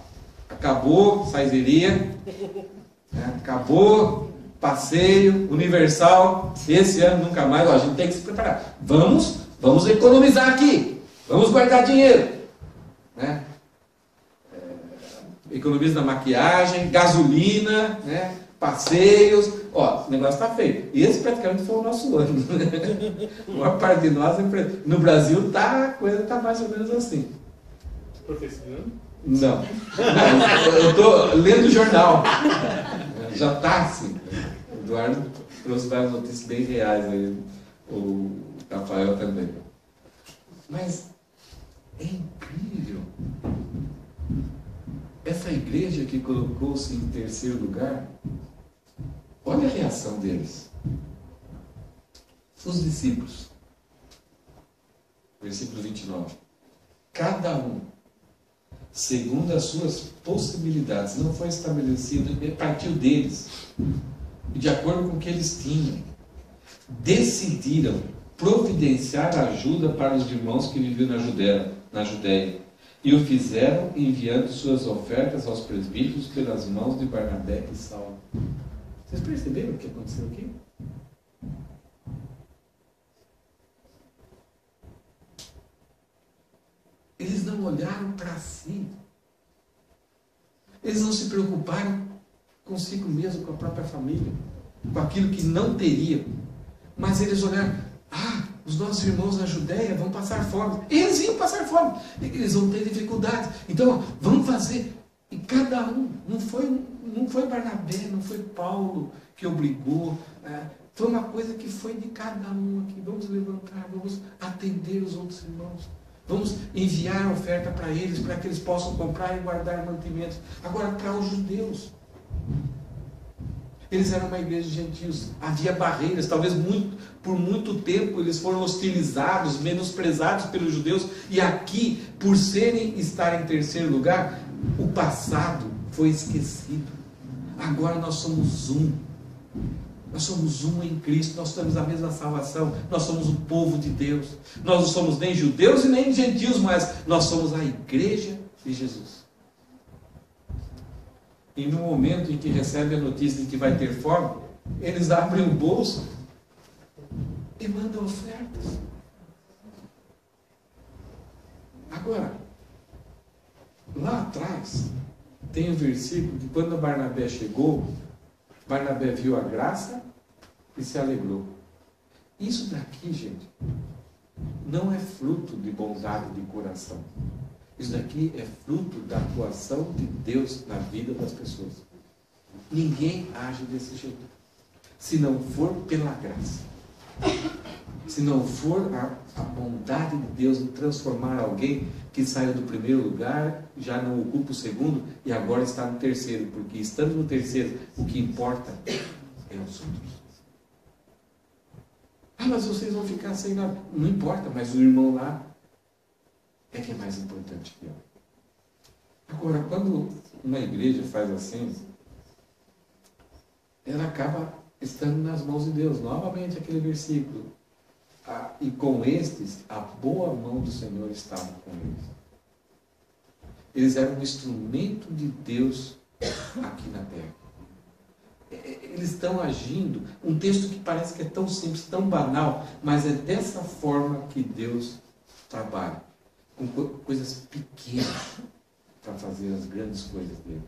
acabou saizeria, né? Acabou passeio, Universal, esse ano nunca mais. Ó, a gente tem que se preparar. Vamos economizar aqui, vamos guardar dinheiro, né? Economiza na maquiagem, gasolina, né? Passeios. Ó, o negócio está feio. E esse praticamente foi o nosso ano. Uma parte de nós, no Brasil, a coisa está mais ou menos assim. Profeciando? Não. Eu estou lendo o jornal. Já está assim. O Eduardo trouxe várias notícias bem reais aí. O Rafael também. Mas é incrível. Essa igreja que colocou-se em terceiro lugar, olha a reação deles. Os discípulos. Versículo 29. Cada um, segundo as suas possibilidades, não foi estabelecido, partiu deles, de acordo com o que eles tinham, decidiram providenciar ajuda para os irmãos que viviam na Judéia, e o fizeram enviando suas ofertas aos presbíteros pelas mãos de Barnabé e Saulo. Vocês perceberam o que aconteceu aqui? Eles não olharam para si. Eles não se preocuparam consigo mesmo, com a própria família, com aquilo que não teriam. Mas eles olharam, os nossos irmãos na Judéia vão passar fome. Eles iam passar fome, eles vão ter dificuldades. Então, vamos fazer. E cada um, não foi Barnabé, não foi Paulo que obrigou. Foi uma coisa que foi de cada um aqui. Vamos levantar, vamos atender os outros irmãos. Vamos enviar oferta para que eles possam comprar e guardar mantimentos. Agora, para os judeus, eles eram uma igreja de gentios, havia barreiras, talvez por muito tempo eles foram hostilizados, menosprezados pelos judeus, e aqui, por estar em terceiro lugar, o passado foi esquecido. Agora nós somos um. Nós somos um em Cristo, nós temos a mesma salvação, nós somos o povo de Deus. Nós não somos nem judeus e nem gentios, mas nós somos a igreja de Jesus. E no momento em que recebem a notícia de que vai ter fome, eles abrem o bolso e mandam ofertas. Agora, lá atrás, tem um versículo que quando Barnabé chegou, Barnabé viu a graça e se alegrou. Isso daqui, gente, não é fruto de bondade de coração. Isso daqui é fruto da atuação de Deus na vida das pessoas. Ninguém age desse jeito, se não for pela graça. Se não for a bondade de Deus em transformar alguém que saiu do primeiro lugar, já não ocupa o segundo e agora está no terceiro, porque estando no terceiro, o que importa é os outros. Mas vocês vão ficar sem nada. Não importa, mas o irmão lá é que é mais importante que eu. Agora, quando uma igreja faz assim, ela acaba estando nas mãos de Deus. Novamente aquele versículo. E com estes, a boa mão do Senhor estava com eles. Eles eram um instrumento de Deus aqui na terra. Eles estão agindo, um texto que parece que é tão simples, tão banal, mas é dessa forma que Deus trabalha, com coisas pequenas para fazer as grandes coisas dele.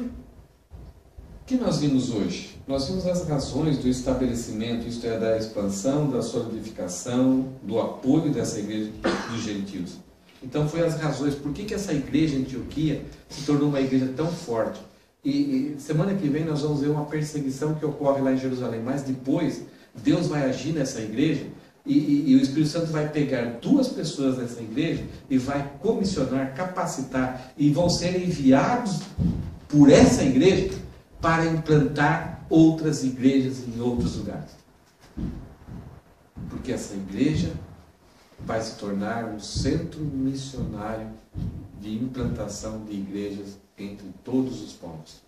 O que nós vimos hoje? Nós vimos as razões do estabelecimento, isto é, da expansão, da solidificação, do apoio dessa igreja dos gentios. Então, foi as razões, por que essa igreja em Antioquia se tornou uma igreja tão forte? E semana que vem nós vamos ver uma perseguição que ocorre lá em Jerusalém, mas depois Deus vai agir nessa igreja e o Espírito Santo vai pegar 2 pessoas nessa igreja e vai comissionar, capacitar, e vão ser enviados por essa igreja para implantar outras igrejas em outros lugares. Porque essa igreja vai se tornar um centro missionário de implantação de igrejas entre todos os povos.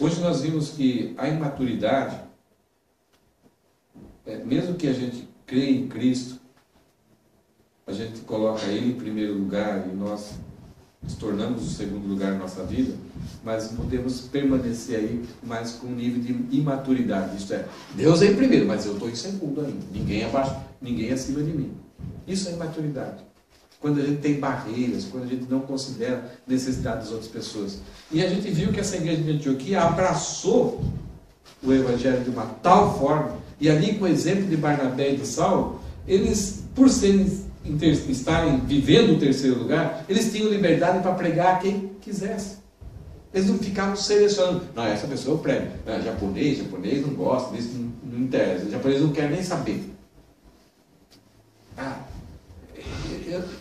Hoje nós vimos que a imaturidade, mesmo que a gente crê em Cristo, a gente coloca Ele em primeiro lugar e nós nos tornamos o segundo lugar na nossa vida, mas podemos permanecer aí, mas com um nível de imaturidade. Isto é, Deus é em primeiro, mas eu estou em segundo ainda. Ninguém abaixo, ninguém acima de mim. Isso é imaturidade. Quando a gente tem barreiras, quando a gente não considera a necessidade das outras pessoas. E a gente viu que essa igreja de Antioquia abraçou o Evangelho de uma tal forma, e ali com o exemplo de Barnabé e de Saulo, eles, por estarem vivendo o terceiro lugar, eles tinham liberdade para pregar a quem quisesse. Eles não ficavam selecionando. Não, essa pessoa eu prego. Japonês não gosta disso, não interessa. Japonês não quer nem saber.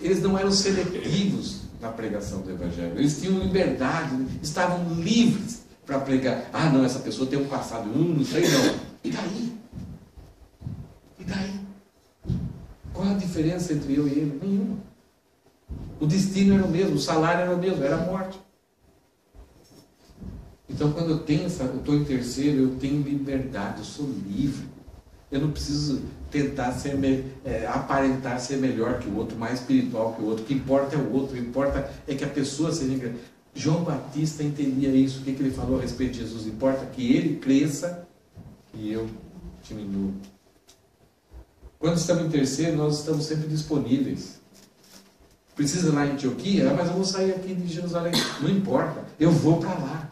Eles não eram seletivos na pregação do Evangelho. Eles tinham liberdade, estavam livres para pregar. Não, essa pessoa tem um passado. Não sei não. E daí? E daí? Qual a diferença entre eu e ele? Nenhuma. O destino era o mesmo, o salário era o mesmo, era a morte. Então, quando eu estou em terceiro, eu tenho liberdade, eu sou livre. Eu não preciso tentar aparentar ser melhor que o outro, mais espiritual que o outro. O que importa é o outro, o que importa é que a pessoa seja... João Batista entendia isso. O que ele falou a respeito de Jesus? Importa que ele cresça e eu diminua. Quando estamos em terceiro, nós estamos sempre disponíveis. Precisa ir lá em Antioquia? Mas eu vou sair aqui de Jerusalém. Não importa, eu vou para lá.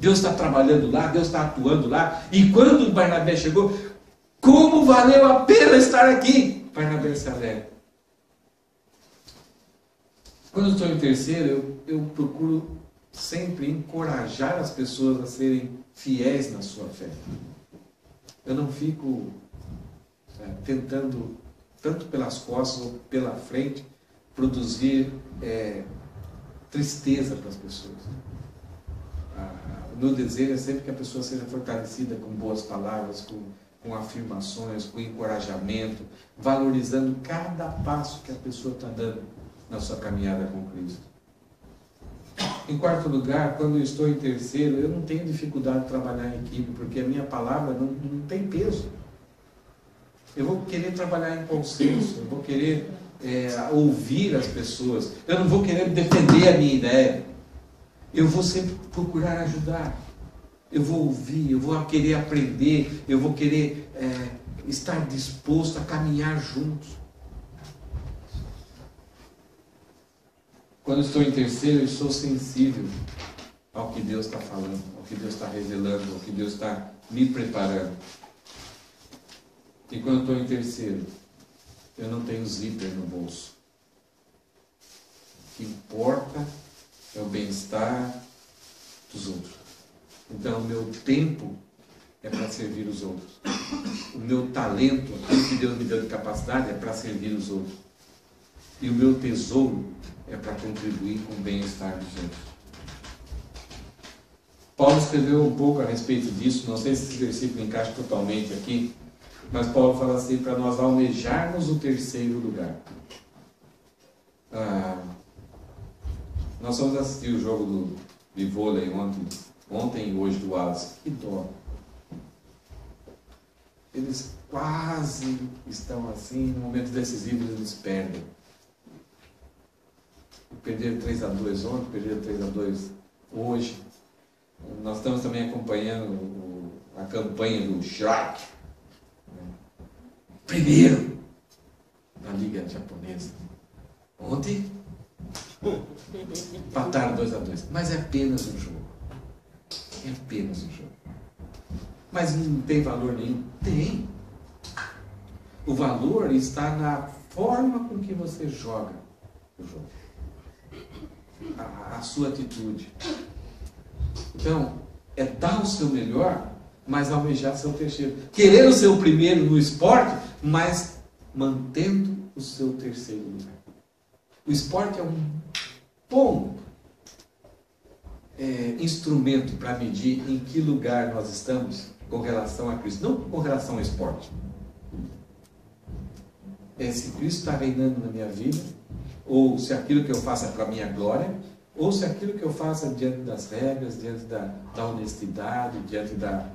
Deus está trabalhando lá, Deus está atuando lá. E quando o Barnabé chegou, como valeu a pena estar aqui? Barnabé se alegra. Quando eu estou em terceiro, eu procuro sempre encorajar as pessoas a serem fiéis na sua fé. Eu não fico tentando, tanto pelas costas ou pela frente, produzir tristeza para as pessoas. O meu desejo é sempre que a pessoa seja fortalecida com boas palavras, com afirmações, com encorajamento, valorizando cada passo que a pessoa está dando na sua caminhada com Cristo. Em quarto lugar, quando eu estou em terceiro, eu não tenho dificuldade de trabalhar em equipe, porque a minha palavra não tem peso. Eu vou querer trabalhar em consenso, eu vou querer ouvir as pessoas, eu não vou querer defender a minha ideia. Eu vou sempre procurar ajudar. Eu vou ouvir, eu vou querer aprender, eu vou querer estar disposto a caminhar juntos. Quando estou em terceiro, eu sou sensível ao que Deus está falando, ao que Deus está revelando, ao que Deus está me preparando. E quando eu estou em terceiro, eu não tenho zíper no bolso. O que importa é o bem-estar dos outros. Então, o meu tempo é para servir os outros. O meu talento, aquilo que Deus me deu de capacidade, é para servir os outros. E o meu tesouro é para contribuir com o bem-estar dos outros. Paulo escreveu um pouco a respeito disso, não sei se esse versículo encaixa totalmente aqui, mas Paulo fala assim, para nós almejarmos o terceiro lugar. Nós fomos assistir o jogo de vôlei ontem e hoje do Wallace. Que dó. Eles quase estão assim, no momento decisivo eles perdem. Perderam 3-2 ontem, perderam 3-2 hoje. Nós estamos também acompanhando a campanha do Shark. Primeiro na Liga Japonesa. Ontem empataram 2-2. Mas é apenas um jogo. É apenas um jogo. Mas não tem valor nenhum? Tem. O valor está na forma com que você joga o jogo. A sua atitude. Então, é dar o seu melhor, mas almejar ser o terceiro. Querer ser o primeiro no esporte, mas mantendo o seu terceiro lugar. O esporte é um bom instrumento para medir em que lugar nós estamos com relação a Cristo, não com relação ao esporte. Se Cristo está reinando na minha vida, ou se aquilo que eu faço é para a minha glória, ou se aquilo que eu faço é diante das regras, diante da honestidade, diante da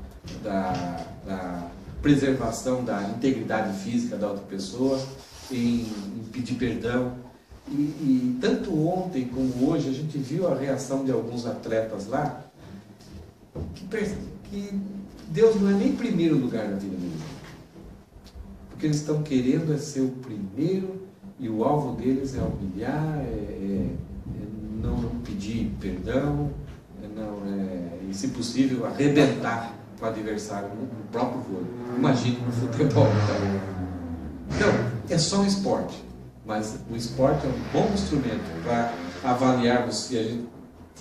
preservação da integridade física da outra pessoa, em pedir perdão. E tanto ontem como hoje, a gente viu a reação de alguns atletas lá, que Deus não é nem primeiro lugar na vida deles. Porque eles estão querendo ser o primeiro, e o alvo deles é humilhar, não pedir perdão, e se possível arrebentar com o adversário no próprio vôlei. Imagine no futebol. Então, é só um esporte, mas o esporte é um bom instrumento para avaliarmos se a gente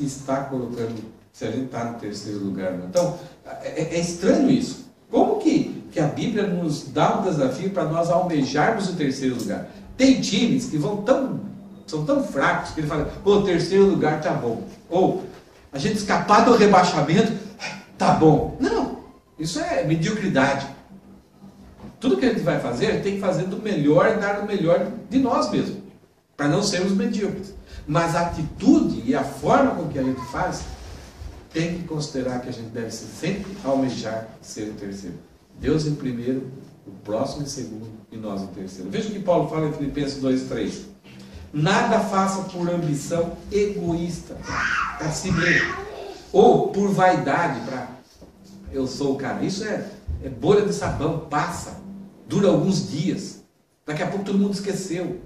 está colocando, se a gente está no terceiro lugar. Então, é estranho isso. Como que a Bíblia nos dá um desafio para nós almejarmos o terceiro lugar? Tem times que são tão fracos que ele fala, o terceiro lugar tá bom. Ou a gente escapar do rebaixamento, tá bom. Não, isso é mediocridade. Tudo que a gente vai fazer, tem que fazer do melhor e dar o melhor de nós mesmos, para não sermos medíocres. Mas a atitude e a forma com que a gente faz, tem que considerar que a gente deve sempre almejar ser o terceiro. Deus em primeiro, o próximo em segundo e nós em terceiro. Veja o que Paulo fala em Filipenses 2:3. Nada faça por ambição egoísta, para si mesmo, ou por vaidade, para eu sou o cara. Isso é bolha de sabão, passa, dura alguns dias. Daqui a pouco todo mundo esqueceu.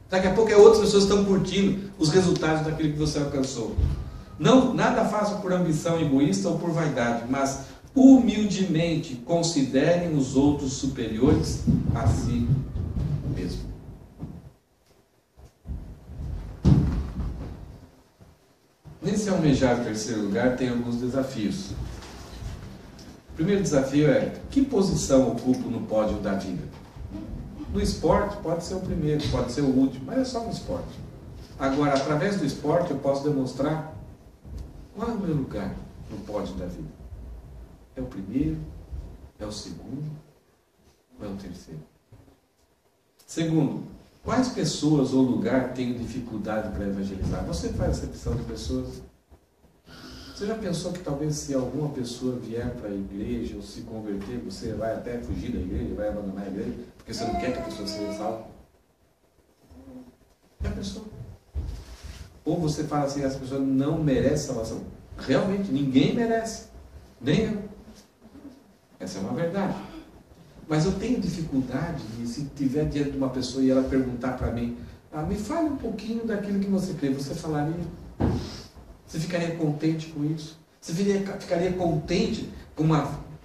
Daqui a pouco outras pessoas estão curtindo os resultados daquilo que você alcançou. Não, nada façam por ambição egoísta ou por vaidade, mas humildemente considerem os outros superiores a si mesmo. Nesse almejar o terceiro lugar tem alguns desafios. O primeiro desafio é: que posição ocupo no pódio da vida? No esporte pode ser o primeiro, pode ser o último, mas é só no esporte. Agora, através do esporte eu posso demonstrar qual é o meu lugar no pódio da vida. É o primeiro? É o segundo? Ou é o terceiro? Segundo, quais pessoas ou lugar tenho dificuldade para evangelizar? Você faz acepção de pessoas? Você já pensou que talvez se alguma pessoa vier para a igreja ou se converter, você vai até fugir da igreja, vai abandonar a igreja, porque você não quer que a pessoa seja salva? Já pensou? Ou você fala assim, essa pessoa não merece salvação. Realmente, ninguém merece. Nem eu. Essa é uma verdade. Mas eu tenho dificuldade de, se estiver diante de uma pessoa e ela perguntar para mim, me fale um pouquinho daquilo que você crê. Você falaria? Você ficaria contente com isso? Você ficaria contente com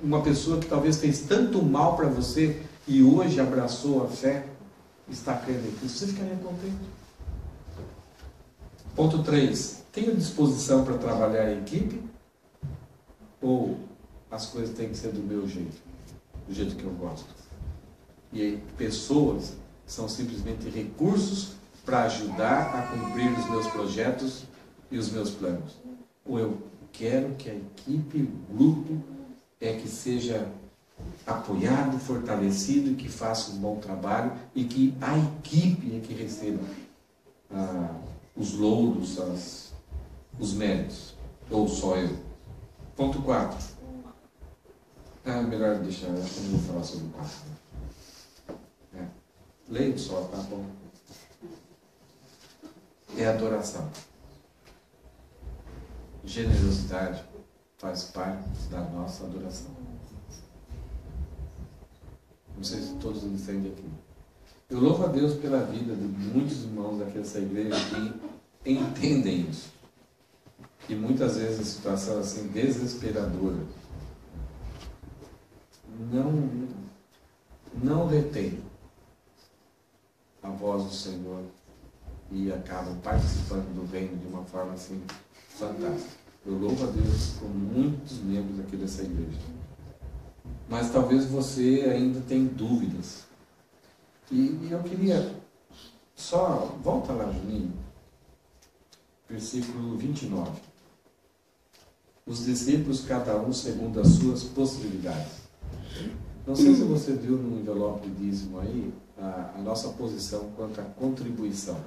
uma pessoa que talvez fez tanto mal para você e hoje abraçou a fé, está crendo em Cristo? Você ficaria contente? Ponto 3. Tenho disposição para trabalhar em equipe? Ou as coisas têm que ser do meu jeito? Do jeito que eu gosto? E aí, pessoas são simplesmente recursos para ajudar a cumprir os meus projetos e os meus planos. Ou eu quero que a equipe, o grupo, que seja apoiado, fortalecido, e que faça um bom trabalho, e que a equipe é que receba os louros, os méritos, ou só eu. Ponto 4. Melhor deixar, eu acho que não vou falar sobre o 4. Leio só, tá bom? É adoração. Generosidade faz parte da nossa adoração. Não sei se todos entendem aqui. Eu louvo a Deus pela vida de muitos irmãos aqui dessa igreja que entendem isso. E muitas vezes a situação assim desesperadora não retém a voz do Senhor e acabam participando do reino de uma forma assim fantástica. Eu louvo a Deus por muitos membros aqui dessa igreja. Mas talvez você ainda tenha dúvidas. E eu queria só... Volta lá, Juninho. Versículo 29. Os discípulos, cada um segundo as suas possibilidades. Não sei se você viu no envelope de dízimo aí a nossa posição quanto à contribuição.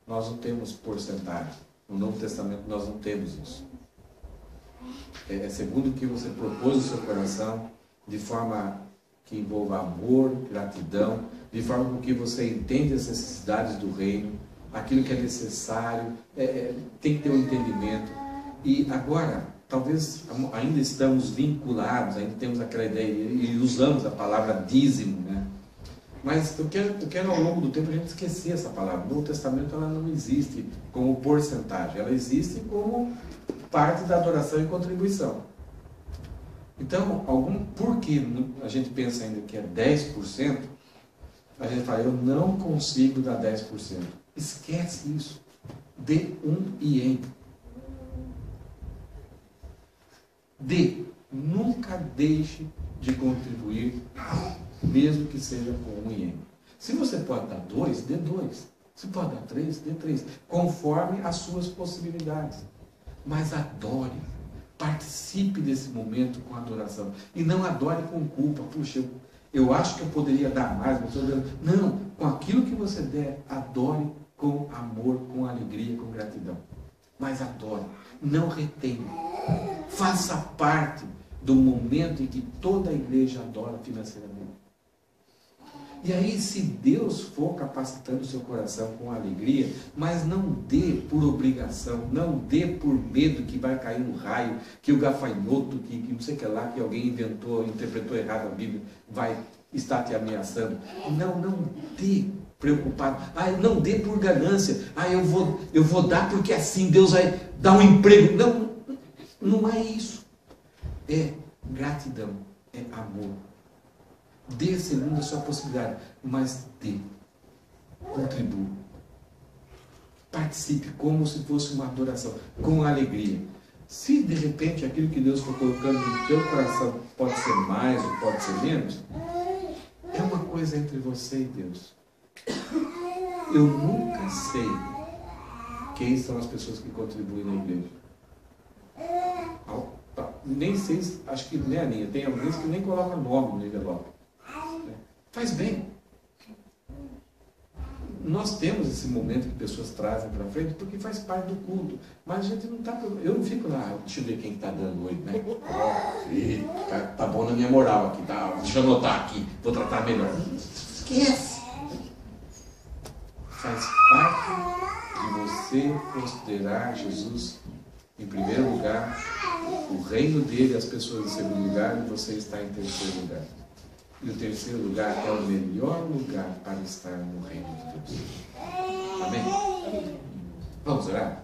Nós não temos porcentagem. No Novo Testamento nós não temos isso. É segundo o que você propôs no seu coração, de forma que envolva amor, gratidão, de forma com que você entende as necessidades do reino, aquilo que é necessário, tem que ter um entendimento. E agora, talvez ainda estamos vinculados, ainda temos aquela ideia, e usamos a palavra dízimo, né? Mas eu quero ao longo do tempo a gente esquecer essa palavra. No Novo Testamento ela não existe como porcentagem, ela existe como parte da adoração e contribuição. Então, por que a gente pensa ainda que é 10%, a gente fala, eu não consigo dar 10%. Esquece isso. Dê um IEM. Nunca deixe de contribuir, mesmo que seja com um IEM. Se você pode dar 2, dê 2. Se pode dar 3, dê 3. Conforme as suas possibilidades. Mas adore. Participe desse momento com adoração. E não adore com culpa. Puxa, eu acho que eu poderia dar mais, mas estou dando. Não, com aquilo que você der, adore com amor, com alegria, com gratidão. Mas adore. Não retenha. Faça parte do momento em que toda a igreja adora financeiramente. E aí, se Deus for capacitando o seu coração com alegria, mas não dê por obrigação, não dê por medo que vai cair um raio, que o gafanhoto, que não sei o que lá, que alguém inventou, interpretou errado a Bíblia, vai estar te ameaçando. Não dê preocupado. Não dê por ganância. Eu vou dar porque assim Deus vai dar um emprego. Não é isso. É gratidão, é amor. Dê segundo a sua possibilidade, mas dê. Contribua. Participe como se fosse uma adoração, com alegria. Se de repente aquilo que Deus for colocando no teu coração pode ser mais ou pode ser menos, é uma coisa entre você e Deus. Eu nunca sei quem são as pessoas que contribuem na igreja. Nem sei, acho que nem a minha. Tem alguns que nem colocam nome no envelope. Faz bem. Nós temos esse momento que pessoas trazem para frente porque faz parte do culto. Mas a gente não está... Eu não fico lá, deixa eu ver quem está dando hoje, né? Tá bom na minha moral aqui, tá? Deixa eu anotar aqui, vou tratar melhor. Esquece. Faz parte de você considerar Jesus em primeiro lugar, o reino dele, as pessoas em segundo lugar, e você está em terceiro lugar. E o terceiro lugar é o melhor lugar para estar no reino de Deus. Amém? Vamos orar?